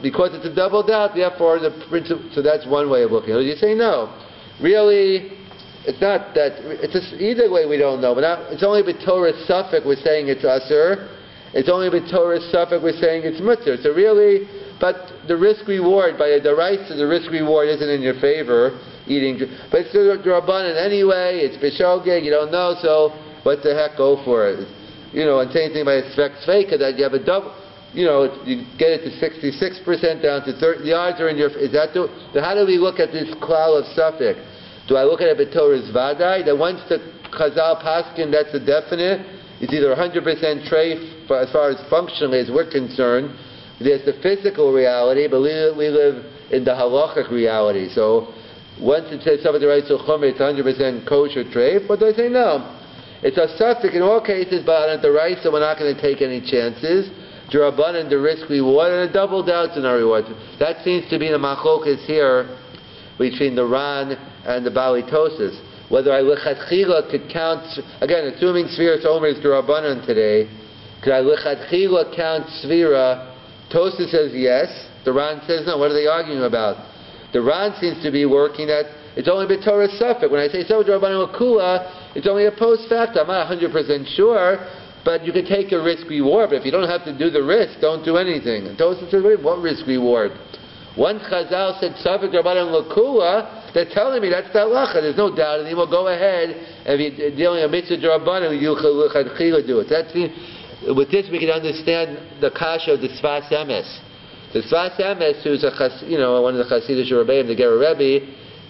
because it's a double doubt, therefore the principle, so that's one way of looking at it. You say no. Really, it's not that, either way we don't know, but it's only B'Torah Suffolk we're saying it's Asur, it's only B'Torah Suffolk we're saying it's Mutter. So really, but the risk-reward, by a deraisa, the risk-reward isn't in your favor, eating, but it's the Rabbanan anyway, it's B'Shogeg, you don't know, so what the heck, go for it. And same thing by Spek Sveika, that you have a double, you get it to 66% down to 30, the odds are in your, how do we look at this klal of Suffolk? Do I look at it B'Torah's Vadai, that once the Chazal Paskin, that's a definite, it's either 100% treif, as far as functionally as we're concerned, there's the physical reality, but we live in the halachic reality, so once it says Suffolk deraisa l'chumra, it's 100% kosher treif, but they say no. It's a Suffolk in all cases, but on the deraisa we're not going to take any chances. D'Rabbanan, the risk reward, and a double doubt in our reward. That seems to be the machlokas here between the Ran and the Bali Tosas. Whether I lichatchila could count, again, assuming Sfiras Omer is D'Rabbanan today, could I lichatchila count Sfira? Tosas says yes. The Ran says no. What are they arguing about? The Ran seems to be working at, it's only B'Torah Suffolk. When I say so D'Rabbanan L'Kula, it's only a post facto. I'm not 100% sure, but you can take a risk reward. But if you don't have to do the risk, don't do anything. And Tosafot says, wait, what risk reward? Once Chazal said Suffolk D'Rabbanan L'Kula, they're telling me that's the halacha. There's no doubt anymore. Go ahead, and if you're dealing a mitzvah d'rabbanan, you can do it. With this, we can understand the kasha of the Sfas Emes. The Sfas Emes, who's one of the Hasidic Rabbi, the Ger Rabbi,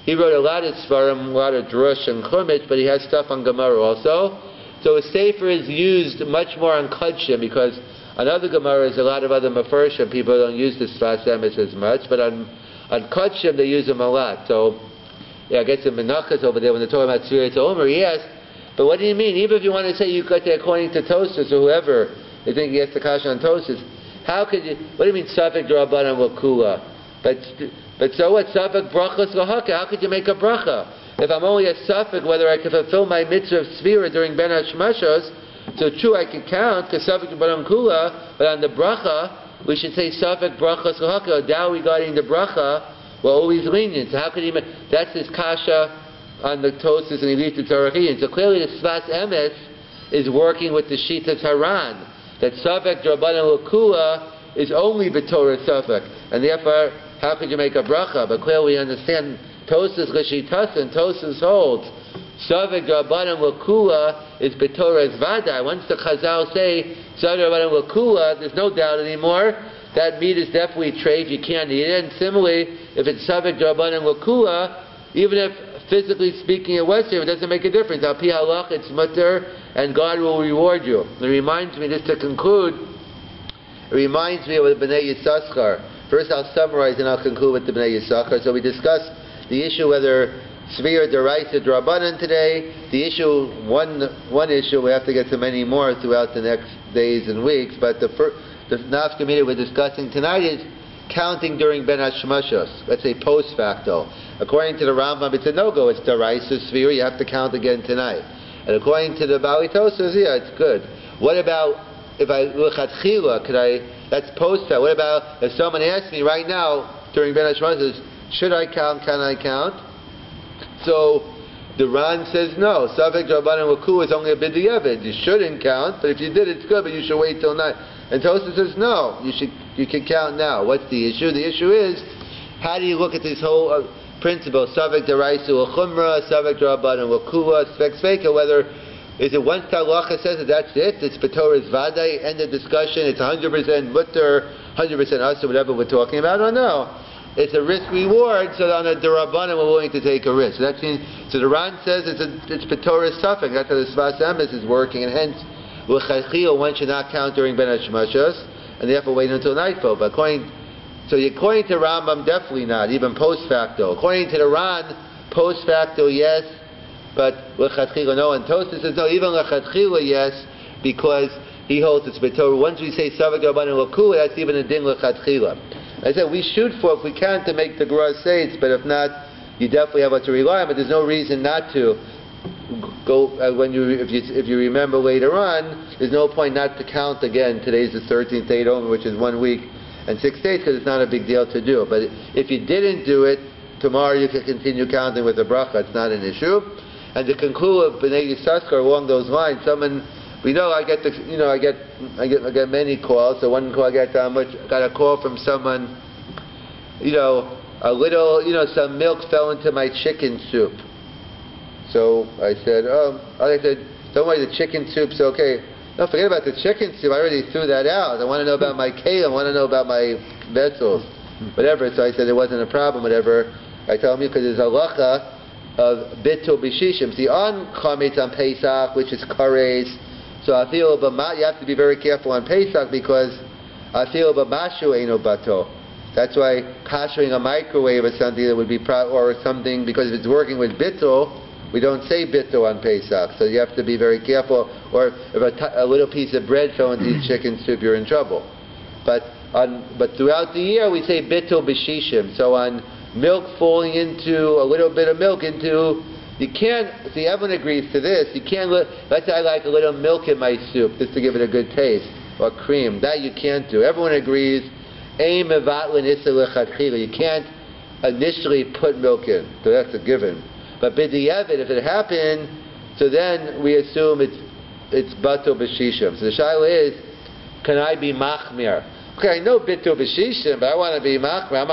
he wrote a lot of Svarim, a lot of Drush and Chumash, but he has stuff on Gemara also. So a Sefer is used much more on Kodshim, because on other Gemaras, a lot of other Mefarshim, people don't use the Sfas Emes as much, but on Kodshim they use them a lot. So, I guess in Menachos over there, when they're talking about Sfiras Omer, yes, but what do you mean? Even if you want to say you got there according to Tosfos or whoever, they think he has the kasha on Tosfos, how could you, what do you mean, Safek D'Rabbanan L'Kula? But so what, Safek Brachos L'Haka, how could you make a bracha? If I'm only a Safek whether I can fulfill my mitzvah of Sfira during Ben HaShmashos, so true I can count, because Safek D'Rabbanan Kula, but on the bracha, we should say Safek Brachos L'Haka, a doubt regarding the bracha, we're always lenient. So how could he make, that's his kasha on the Tosfos and he leaves the Tzarachiyin. So clearly the Sfas Emes is working with the Shitas Haran, that Safek D'Rabbanan L'Kula is only B'Torah Safek, and therefore, how could you make a bracha? But clearly we understand Tosfos L'Shitas and Tosfos holds Safek D'Rabbanan L'Kula is B'Torah Vadai. Once the Chazal say Safek D'Rabbanan L'Kula, there's no doubt anymore. That meat is definitely treif, you can't eat it. And similarly, if it's Safek D'Rabbanan L'Kula, even if physically speaking it was treif, it doesn't make a difference. Al Pi Halach, it's mutter, and God will reward you. It reminds me, just to conclude, it reminds me of the Bnei Yisachar. First I'll summarize and I'll conclude with the Bnei Yisachar. So we discussed the issue whether Svira D'Oraisa D'Rabbanan today. The issue, one issue, we have to get to many more throughout the next days and weeks, but the Nafka Meter we're discussing tonight is counting during Ben HaShmashos. Let's say post facto. According to the Rambam, it's a no-go. It's D'Oraisa Svira. You have to count again tonight. And according to the Bali Tosas, yeah, it's good. What about if I l'chatchila? Could I? That's post facto. What about if someone asks me right now during Ben HaShmashos, should I count? Can I count? So the Ran says no. Safek D'Rabbanan L'Kula is only a b'diavad. You shouldn't count, but if you did, it's good. But you should wait till night. And Tosas says no. You can count now. What's the issue? The issue is how do you look at this whole principle? Safek D'Oraisa L'Chumra, Safek D'Rabbanan L'Kula, Sfek Sveka. Whether is it once the halacha says that that's it? It's B'Torah's Vadai. End of discussion. It's 100% mutter, 100% asa, whatever we're talking about. Or no? It's a risk-reward, so on a D'Rabbanan we're willing to take a risk. So that means, so the Ran says it's B'Torah's Safek. That's how the Sfas Emes is working, and hence, l'chaychil, one should not count during Ben HaShmashos, and therefore wait until nightfall. But according to Rambam, definitely not, even post facto. According to the Ran, post facto, yes, but l'chaychil, no. And Tosfos says no, even l'chaychil, yes, because he holds it's B'Torah. Once we say Safek D'Rabbanan L'Kula, that's even a din l'chaychil. I said we shoot for if we can to make the Gemara say it, but if not, you definitely have what to rely on. But there's no reason not to go if you remember later on. There's no point not to count again. Today's the 13th day Omer, which is 1 week and 6 days, because it's not a big deal to do. But if you didn't do it, tomorrow you can continue counting with the bracha. It's not an issue. And to conclude, Bnei Yisachar along those lines, someone. We know I get many calls. So one call I got a call from someone, a little, some milk fell into my chicken soup. So I said, don't worry, the chicken soup's okay. No, forget about the chicken soup. I already threw that out. I want to know about my kale. I want to know about my vessels, whatever. So I said it wasn't a problem, whatever. I told him because there's a halacha of bitul b'shishim. See, on chametz on Pesach, which is kares. So afil b'ma, you have to be very careful on Pesach because afil b'mashu eino bato. That's why kashering a microwave or something that would be or something, because if it's working with bittul, we don't say bittul on Pesach. So you have to be very careful. Or if a little piece of bread fell into the chicken soup, you're in trouble. But throughout the year we say bittul b'shishim. So on milk falling into a little bit of milk into. You can't, see, everyone agrees to this. You can't, let's say I like a little milk in my soup just to give it a good taste, or cream. That you can't do. Everyone agrees, you can't initially put milk in. So that's a given. But b'diavad, if it happened, so then we assume it's batul b'shishim. So the shaila is, can I be machmir? Okay, I know bitul b'shishim, but I want to be machmir.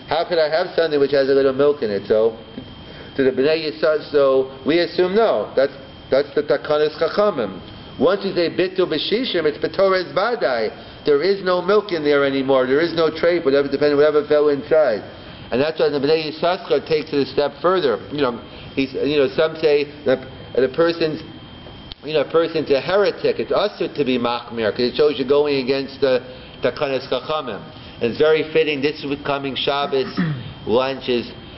How could I have something which has a little milk in it? So So the Bnei Yisrael, so we assume no. That's the Takanas Chachamim. Once you say Bitul B'Shishim, it's B'Torah Vadai. There is no milk in there anymore. There is no tray, depending on whatever fell inside. And that's why the Bnei Yisrael takes it a step further. Some say that a person's a heretic. It's usher to be machmir because it shows you're going against the Takanas Chachamim. And it's very fitting. This is coming Shabbos lunch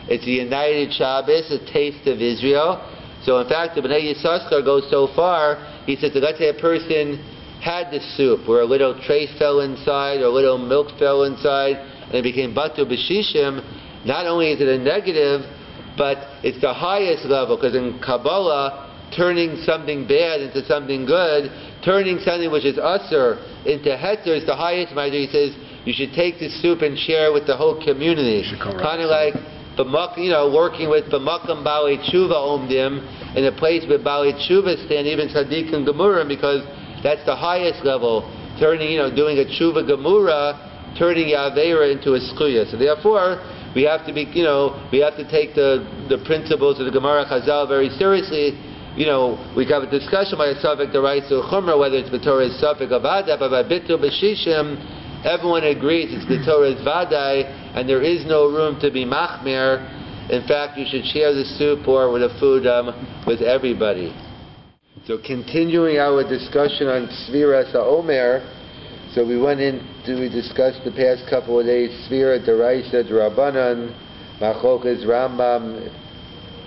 it's a united Shabbos, a taste of Israel. So in fact, the Bnei Yissaschar goes so far. He says that let's say a person had the soup where a little trace fell inside or a little milk fell inside and it became batur b'shishim. Not only is it a negative, but it's the highest level because in Kabbalah, turning something bad into something good, turning something which is usher into hetzer is the highest. He says you should take the soup and share with the whole community. Kind of like working with b'makam bali tshuva omdim in a place where bali tshuva stand, even tzaddik and gemurim, because that's the highest level. Turning, doing a tshuva gemura, turning yaveira into a skuya. So therefore, we have to take the principles of the Gemara Chazal very seriously. We have a discussion by a Safek D'Oraisa Chumra whether it's B'Torah's Safek Avada, but by Bitul B'Shishim, everyone agrees it's B'Torah's Vadai, and there is no room to be machmir. In fact, you should share the soup or with the food with everybody. So continuing our discussion on Sfiras Omer, so we discussed the past couple of days Sfira D'Oraisa D'Rabbanan, Machokas Rambam,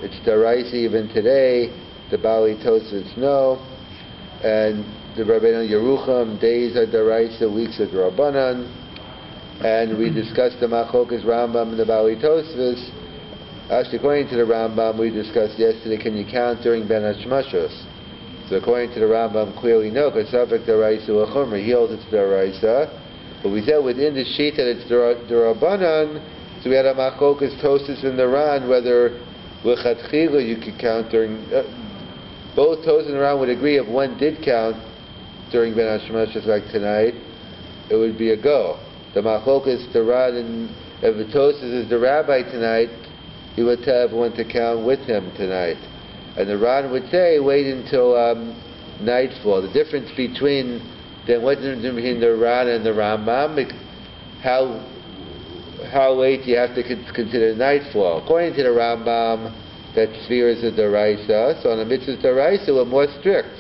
it's D'Oraisa even today. The Bali Tosfos no, and the Rabbeinu Yerucham, days are D'Oraisa, weeks are Rabbanan, and we discussed the Machokas Rambam and the Bali Tosfos. Actually, according to the Rambam, we discussed yesterday, can you count during Ben Hashmashos? So according to the Rambam, clearly no, because Safek D'Oraisa L'Chumra, he holds it's D'Oraisa, but we said within the sheet that it's D'Rabbanan, so we had a Machokas Tosfos in the Ran, whether L'Chatchila you could count during... both Tosfos and Ran would agree if one did count during Ben Hashmashos like tonight, it would be a go. The Machokas, the Ran, and if the Tosfos is the Rabbi tonight, he would tell everyone to count with him tonight. And the Ran would say, wait until nightfall. The difference between the Ran and the Rambam, how late you have to consider nightfall. According to the Rambam, that sphere is a D'Oraisa, so on a mitzvah D'Oraisa we're more strict.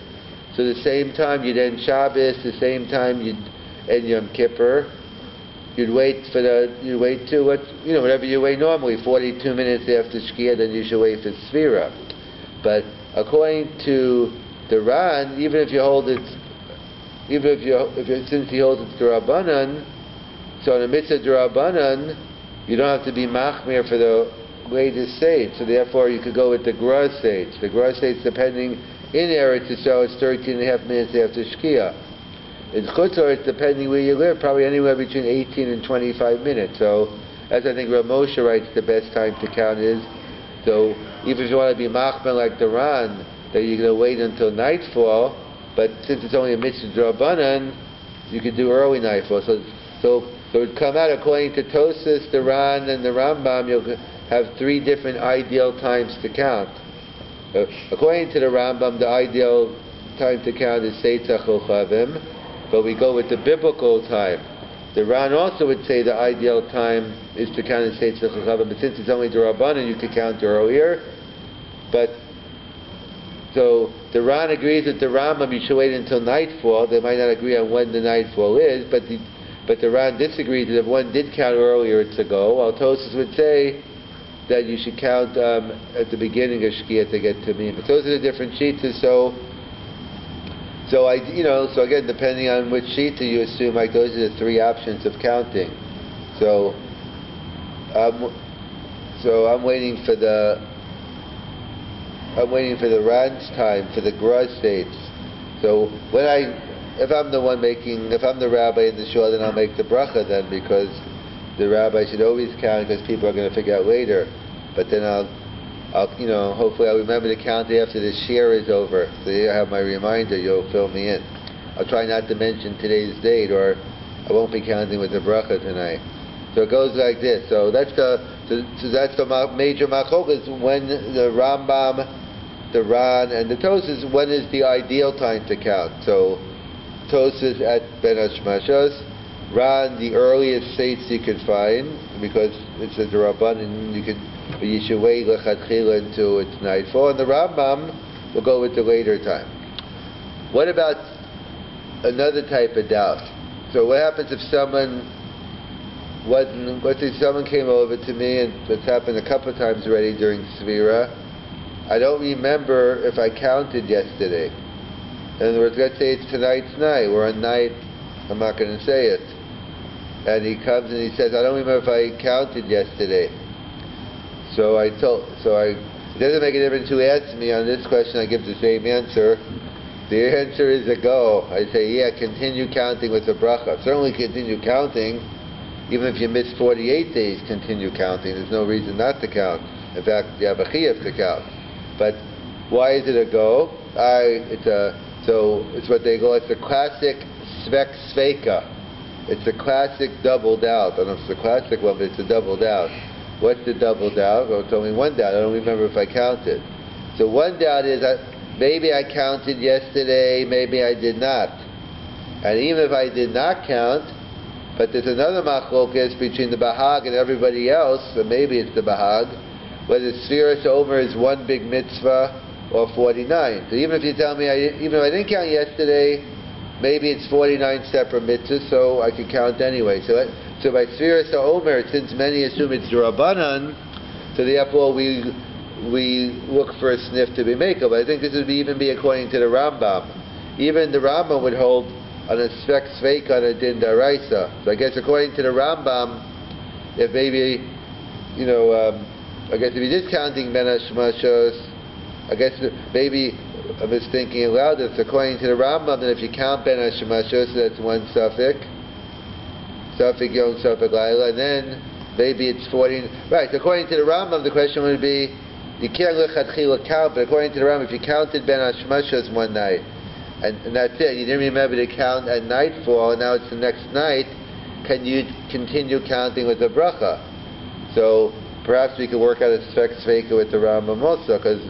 So the same time you'd end Shabbos, the same time you'd end Yom Kippur, you'd wait to whatever you wait normally, 42 minutes after Shkia, then you should wait for Sfira. But according to the Ran, since he holds it D'Rabbanan, so on a mitzvah D'Rabbanan, you don't have to be machmir for the latest stage, so therefore you could go with the Gra stage. The Gra stage, depending in Eretz Yisrael, it's 13 and a half minutes after Shkia. In Chutz La'aretz, depending where you live, probably anywhere between 18 and 25 minutes. So, as I think Rav Moshe writes, the best time to count is, so even if you want to be machmir like the Ran, that you're going to wait until nightfall, but since it's only a mitzvah D'Rabbanan, you could do early nightfall. So it would come out according to Tosfos, the Ran, and the Rambam, you'll have three different ideal times to count. According to the Rambam, the ideal time to count is Seitzach Chavim, but we go with the biblical time. The Ran also would say the ideal time is to count in Seitzach Chavim, but since it's only D'Rabbanan, you could count earlier. But so the Ran agrees with the Rambam, you should wait until nightfall. They might not agree on when the nightfall is, but the Ran disagrees that if one did count earlier, it's a go. While Tosfos would say that you should count at the beginning of Shkia to get to me. But those are the different sheets. So again, depending on which sheet you assume, like those are the three options of counting. So I'm waiting for the Ran's time for the Gra states. So if I'm the rabbi in the shul, then I'll make the bracha then, because the rabbi should always count, because people are going to figure out later. But then I'll hopefully I'll remember to count after the share is over. So you have my reminder, you'll fill me in. I'll try not to mention today's date, or I won't be counting with the bracha tonight. So it goes like this. So that's the major machlokas when the Rambam, the Ran, and the Tosas, when is the ideal time to count? So Tosas at Ben Hashmashos, Ran the earliest states you could find because it's a Rabbanan, you should wait lechatchila until it's nightfall, and the Rambam will go with the later time. What about another type of doubt? So what happens if someone let's say someone came over to me, and it's happened a couple of times already during Svira. I don't remember if I counted yesterday. In other words, let's say it's tonight's night. We're on night, I'm not going to say it. And he comes and he says, I don't remember if I counted yesterday. It doesn't make a difference who asks me on this question, I give the same answer. The answer is a go. I say, yeah, continue counting with the bracha. Certainly continue counting. Even if you miss 48 days, continue counting. There's no reason not to count. In fact, you have a chiyuv to count. But why is it a go? It's what they call, it's a classic svek sveika. It's a classic double doubt. I don't know if it's a classic one, but it's a double doubt. What's the double doubt? Well, it's only one doubt. I don't remember if I counted. So one doubt is that maybe I counted yesterday, maybe I did not. And even if I did not count, but there's another machlokas between the Bahag and everybody else, so maybe it's the Bahag, whether Sfiras Omer is one big mitzvah or 49. So even if you tell me, even if I didn't count yesterday, maybe it's 49 separate mitzvahs, so I could count anyway. So by Sfiras Omer, since many assume it's Rabbanan, so therefore we look for a sniff to be makel. But I think this would even be according to the Rambam. Even the Rambam would hold on a svek sveik on a din daraisa. So I guess according to the Rambam, if maybe, I guess if you're just counting ben hashmashos, I guess maybe I'm just thinking aloud. It's according to the Rambam that if you count ben hashmashos, that's one suffix yom, suffix laila, and then maybe it's 14. Right. So according to the Rambam, the question would be, you can't lechatchila count, but according to the Rambam, if you counted ben hashmashos one night, and that's it, you didn't remember to count at nightfall, and now it's the next night, can you continue counting with the bracha? So perhaps we could work out a svek sveika with the Rambam also, because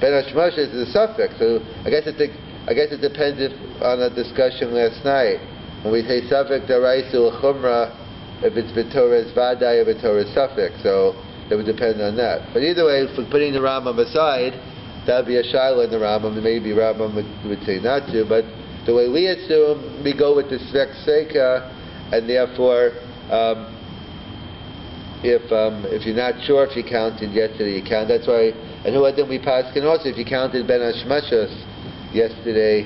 ben hashmashos is a suffix. So I guess it depends on a discussion last night. When we say suffix daraisa l'chumra, if it's b'torah vaday or b'torah suffix, so it would depend on that. But either way, for putting the Rambam aside, that would be a shaila in the Rambam. Maybe Rambam would say not to, but the way we assume, we go with the svek sveika, and therefore, if you're not sure if you counted yesterday, you count. That's why, and who then we pass can also, if you counted ben hashmashos yesterday,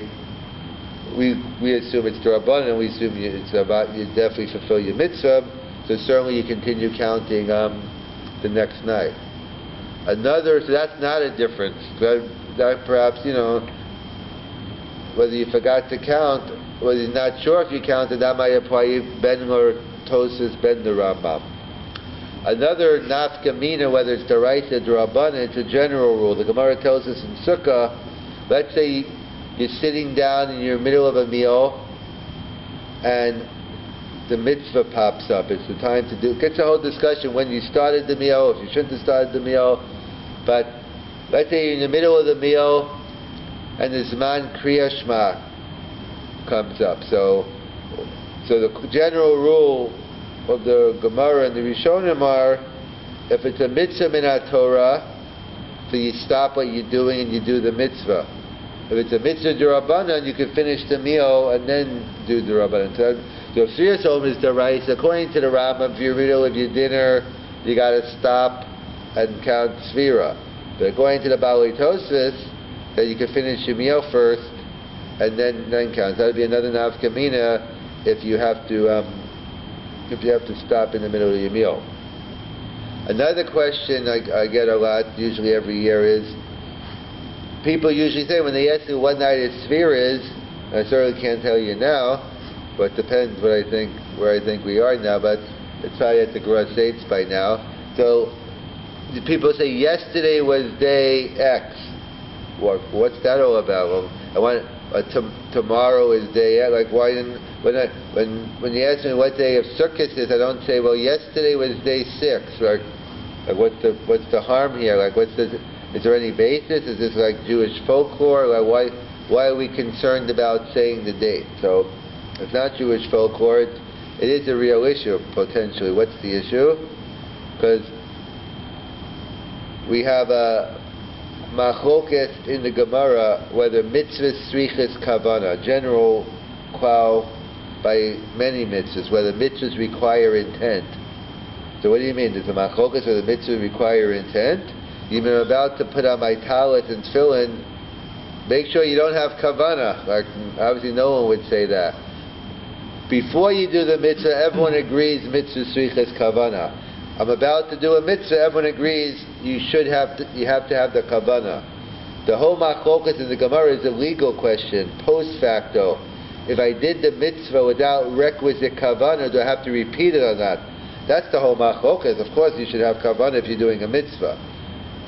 we assume it's Rabbanan, and we assume it's about you definitely fulfill your mitzvah. So certainly you continue counting the next night. So that's not a difference. That perhaps, whether you forgot to count, whether you're not sure if you counted, that might apply ben or Tosas, ben the Rambam. Another nafka mina, whether it's daraisa or Rabbanan, it's a general rule. The Gemara tells us in Sukkah, let's say you're sitting down in your middle of a meal, and the mitzvah pops up. It's the time to do. It gets a whole discussion when you started the meal, if you shouldn't have started the meal. But let's say you're in the middle of the meal, and the Zman Kriya Shema comes up. So the general rule of the Gemara and the Rishonim are, if it's a mitzvah min Torah, so you stop what you're doing and you do the mitzvah. If it's a mitzvah d'Rabbanan, you can finish the meal and then do the Rabbanan. So Sfiras Omer is daraisa. According to the Rambam, if you're in the middle of your dinner, you got to stop and count Sfira. But according to the Baalei Tosfos, that you can finish your meal first and then count. That would be another nafka mina if you have to stop in the middle of your meal. Another question I get a lot, usually every year, is people usually say when they ask you what night its sphere is, I certainly can't tell you now, but it depends where I think we are now, but it's probably at the Gross 8s by now. So people say yesterday was day X. What's that all about? Well, tomorrow is day. Like why didn't when you ask me what day of Sukkot is, I don't say, well, yesterday was day 6. Like what's the harm here? Like is there any basis? Is this like Jewish folklore? Like why are we concerned about saying the date? So it's not Jewish folklore. It is a real issue potentially. What's the issue? Because we have a machloket in the Gemara whether mitzvahs tzrichas kavana, general klal by many mitzvahs, whether mitzvahs require intent. So what do you mean? There's a machloket whether mitzvahs require intent? Even I'm about to put on my talit and tefillin, make sure you don't have kavana. Like obviously no one would say that. Before you do the mitzvah, everyone agrees mitzvah tzrichas kavana. I'm about to do a mitzvah, everyone agrees you have to have the kavana. The whole machlokas in the Gemara is a legal question, post facto. If I did the mitzvah without requisite kavana, do I have to repeat it or not? That's the whole machlokas. Of course you should have kavana if you're doing a mitzvah.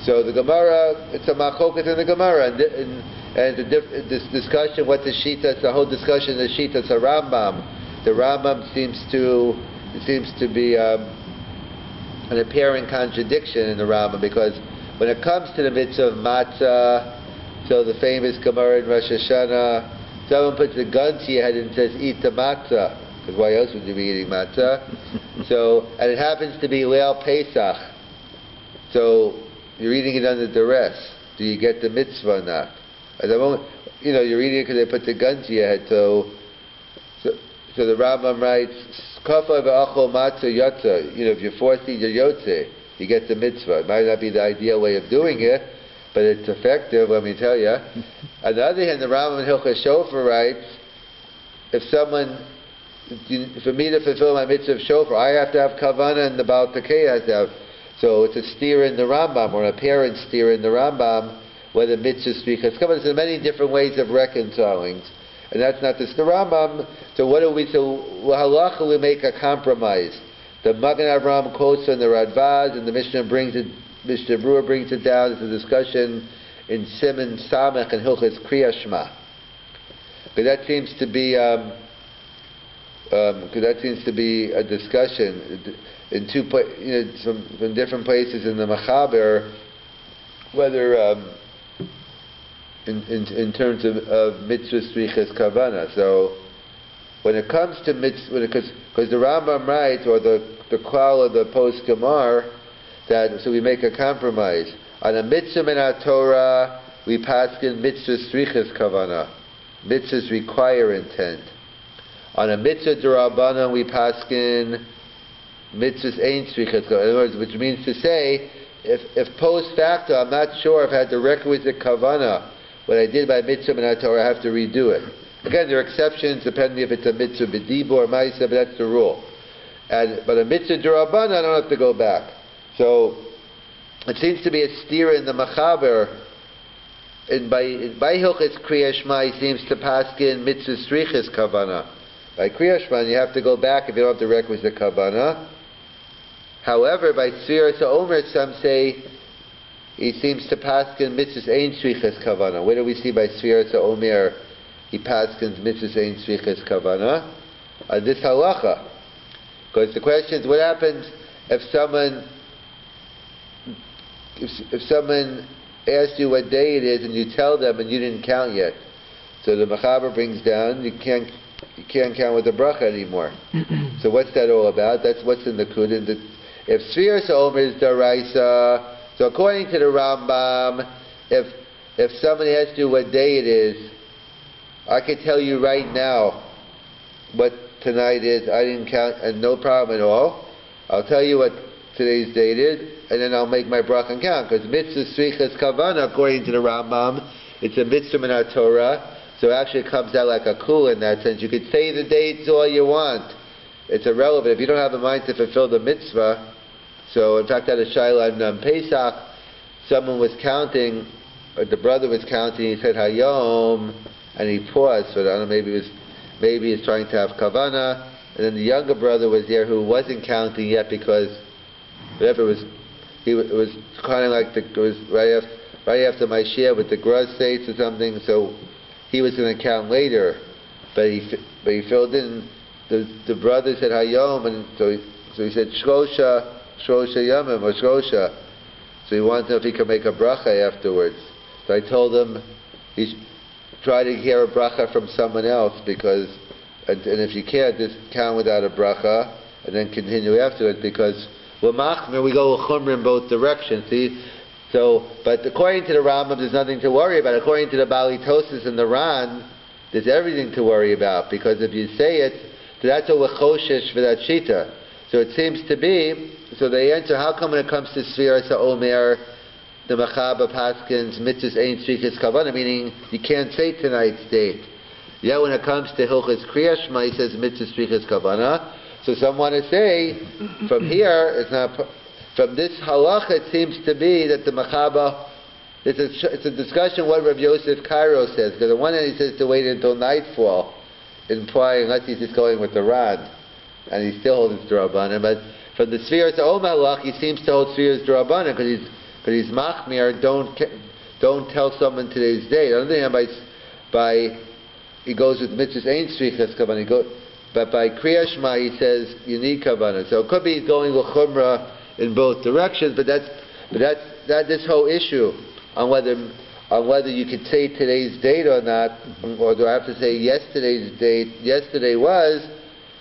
So the Gemara, it's a machlokas in the Gemara, and this discussion, what the shita, the whole discussion, the shita, a Rambam. The Rambam seems to be an apparent contradiction in the Rambam, because when it comes to the mitzvah of matzah, so the famous Gemara in Rosh Hashanah, someone puts a gun to your head and says, eat the matzah, because why else would you be eating matzah? And it happens to be Leil Pesach, so you're eating it under duress. Do you get the mitzvah or not? At the moment, you're eating it because they put the gun to your head, so the Rambam writes, Kafa v'achol matzah yotza. If you're forced to eat your yotze, you get the mitzvah. It might not be the ideal way of doing it, but it's effective, let me tell you. On the other hand, the Rambam in Hilchos Shofar writes, for me to fulfill my mitzvah of shofar, I have to have kavana and the Baal Takei has to have. So it's a steer in the Rambam, or an apparent steer in the Rambam, whether mitzvah strichas kavana. There's many different ways of reconciling. And that's not just the Rambam. So what do we? So halacha we make a compromise. The Magen Avraham quotes from the Radvaz, and the Mishnah Berurah brings it down. It's a discussion in Siman Samech and Hilchos Kriya Shema. Because that seems to be a discussion in from different places in the Machaber, whether. In terms of mitzvah strichas kavana. So when it comes to mitzvah, because the Rambam writes, or the klal of the post Gemar, that so we make a compromise on a mitzvah min Torah. We paskin mitzvah strichas kavana. Mitzvahs require intent. On a mitzvah d'Rabbanan we paskin mitzvahs ein strichas kavana. In other words, which means to say, if post facto I'm not sure if I had the requisite kavana. What I did by mitzvah min Torah, I have to redo it. Again, there are exceptions depending if it's a mitzvah b'dibur or ma'isa, but that's the rule. But a mitzvah d'Rabbanan, I don't have to go back. So it seems to be a steer in the Machaber. By Hilchos Kriya Shema, he seems to paskin mitzvah strichas kavana. By Kriya Shema, you have to go back if you don't have the requisite kavana. However, by Sfiras Omer, some say he seems to paskin mitzvahs ein strichas kavana. Where do we see by Sfiras Omer he paskins mitzvahs ein strichas kavana? This halacha. Because the question is, what happens if someone asks you what day it is and you tell them and you didn't count yet? So the Machaber brings down you can't count with the bracha anymore. So what's that all about? That's what's in the Kudin. If Sfiras Omer is daraisa. So according to the Rambam, if somebody asks you what day it is, I could tell you right now what tonight is. I didn't count, and no problem at all. I'll tell you what today's date is, and then I'll make my bracha and count. Because mitzvah strichas kavana, according to the Rambam, it's a mitzvah min Torah, so actually it comes out like a kula in that sense. You could say the dates all you want. It's irrelevant. If you don't have a mind to fulfill the mitzvah. So, in fact, at a Shaila on Pesach, someone was counting, or the brother was counting, he said Hayom, and he paused, so I don't know, maybe he's trying to have Kavana, and then the younger brother was there who wasn't counting yet because, whatever it was kind of like it was right after my share with the grudge states or something, so he was going to count later, but he filled in the brother said Hayom, and so he said Shlosha Yamim or Shlosha. So he wanted to know if he could make a bracha afterwards. So I told him he should try to hear a bracha from someone else, because and if you can't, just count without a bracha and then continue afterwards, because we're machmir, we go chumra in both directions. See, so but according to the Rambam, there's nothing to worry about. According to the Bali Tosas and the Ran, there's everything to worry about, because if you say it, so that's a lechoshesh for that shita. So it seems to be. So they answer, how come when it comes to Sfiras Omer, the Machaba Paskins mitzvahs ain't strikas kavana, meaning you can't say tonight's date. Yeah, when it comes to Hilchas Kriya Shema, he says mitzvahs strikas kavana. So some want to say from here, it's not from this halacha. It seems to be that the Machaba. It's a discussion what Rabbi Yosef Cairo says, because on one hand he says to wait until nightfall, implying unless he's just going with the Rad, and he still holds his D'Rabbanan. But from the Sfiras Omer halach, he seems to hold Sfiras D'Rabbanan, because he's machmir. Don't tell someone today's date. On the other hand, by he goes with mitzvahs ain't strichas kavanah. But by Kriya Shema he says you need kavanah. So it could be going l'chumra in both directions. But that's this whole issue on whether you could say today's date or not, or do I have to say yesterday's date? Yesterday was.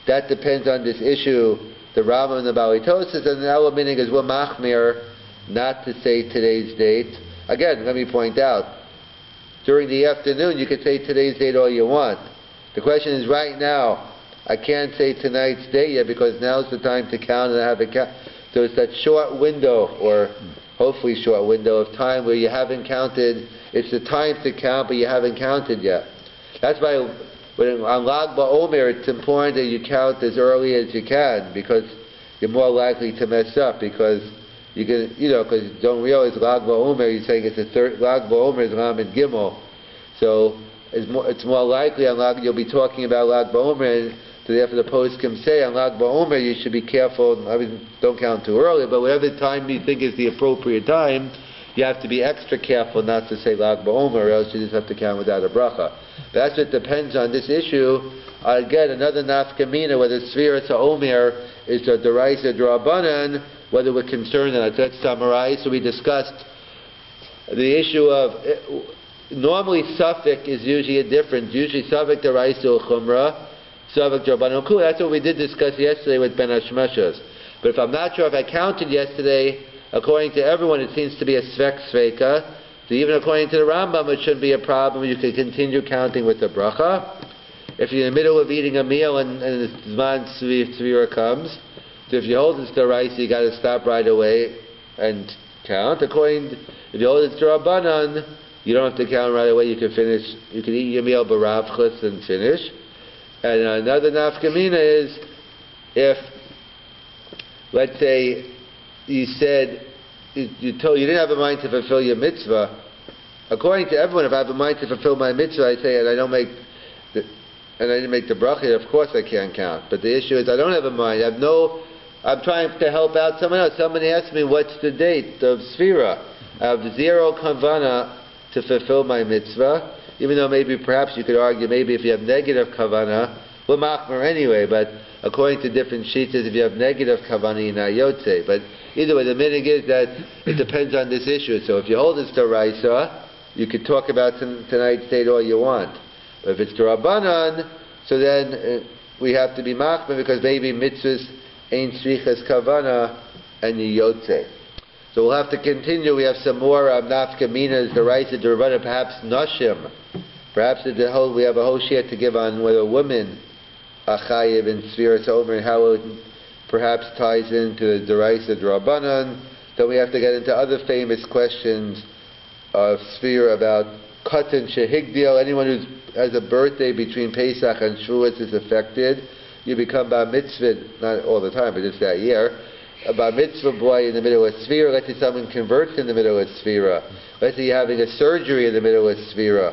That depends on this issue. The Rambam and the Bali Tosas, and our meaning is we're machmir not to say today's date. Again, let me point out, during the afternoon you could say today's date all you want. The question is right now, I can't say tonight's date yet, because now's the time to count and have it count. So it's that short window, or hopefully short window of time where you haven't counted. It's the time to count, but you haven't counted yet. That's why on Lag BaOmer it's important that you count as early as you can, because you're more likely to mess up, because you can, because you don't realize Lag BaOmer, you're saying it's a third. Lag BaOmer is Lamed Gimel, so it's more likely on Lag, you'll be talking about Lag BaOmer, and so therefore the poskim say on Lag BaOmer you should be careful. I mean, don't count too early, but whatever time you think is the appropriate time, you have to be extra careful not to say Lag BaOmer, or else you just have to count without a bracha. That's what depends on this issue. Again, another nafkamina, whether Sfiras Omer is the Deraisa D'Rabbanan, whether we're concerned on it. Let's summarize. So we discussed the issue of, normally Suffolk is usually a difference. Usually Suffolk Deraisa Chumra, Suffolk D'Rabbanan Kula. That's what we did discuss yesterday with Ben Hashmashas. But if I'm not sure if I counted yesterday, according to everyone it seems to be a Svek Sveika. So even according to the Rambam, it shouldn't be a problem. You can continue counting with the bracha. If you're in the middle of eating a meal and the Zman Tzvira comes, so if you hold this D'Oraisa, you got to stop right away and count. If you hold it D'Rabbanan, you don't have to count right away. You can finish. You can eat your meal b'ravchus and finish. And another nafkamina is if, let's say, you said. You didn't have a mind to fulfill your mitzvah. According to everyone, if I have a mind to fulfill my mitzvah, I say, and I didn't make the bracha, of course I can't count. But the issue is I don't have a mind. I'm trying to help out someone else. Somebody asked me, what's the date of Sfira? I have zero kavana to fulfill my mitzvah, even though perhaps you could argue, maybe if you have negative kavana, we're machmer anyway, but according to different sheets, if you have negative kavana, you're not yotze. But either way, the minig is that it depends on this issue. So if you hold this D'Oraisa, you could talk about tonight's date all you want. But if it's D'Rabbanan, so then we have to be machmer, because maybe mitzvahs ain't strichas kavana and you yotze. So we'll have to continue. We have some more nafkaminas, D'Oraisa, D'Rabbanan, perhaps nashim. Perhaps we have a whole shit to give on whether women are chayiv in Sfiras Omer, and how it perhaps ties into the D'Oraisa D'Rabbanan. Then we have to get into other famous questions of Sfira about Katan Shehigdil. Anyone who has a birthday between Pesach and Shavuos is affected. You become Bar Mitzvah, not all the time, but just that year. A Bar Mitzvah boy in the middle of Sfira. Let's say someone converts in the middle of Sfira. Let's say you're having a surgery in the middle of Sfira.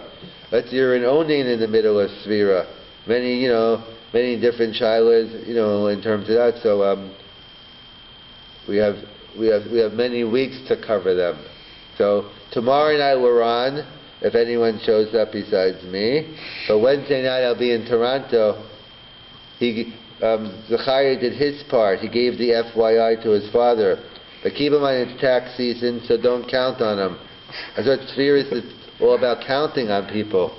Let's say you're in Onin in the middle of Sfira. Many different shilas, in terms of that. So we have many weeks to cover them. So tomorrow night we're on, if anyone shows up besides me. But Wednesday night I'll be in Toronto. Zachariah did his part. He gave the FYI to his father. But keep in mind it's tax season, so don't count on him. That's what Sphira is all about, counting on people.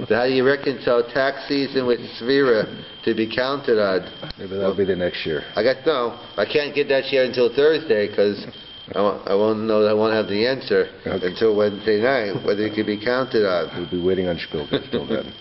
So how do you reconcile tax season with Sphira to be counted on? Maybe that'll be the next year. I can't get that share until Thursday because I won't know. I won't have the answer until Wednesday night whether it can be counted on. We'll be waiting on Spielberg till then.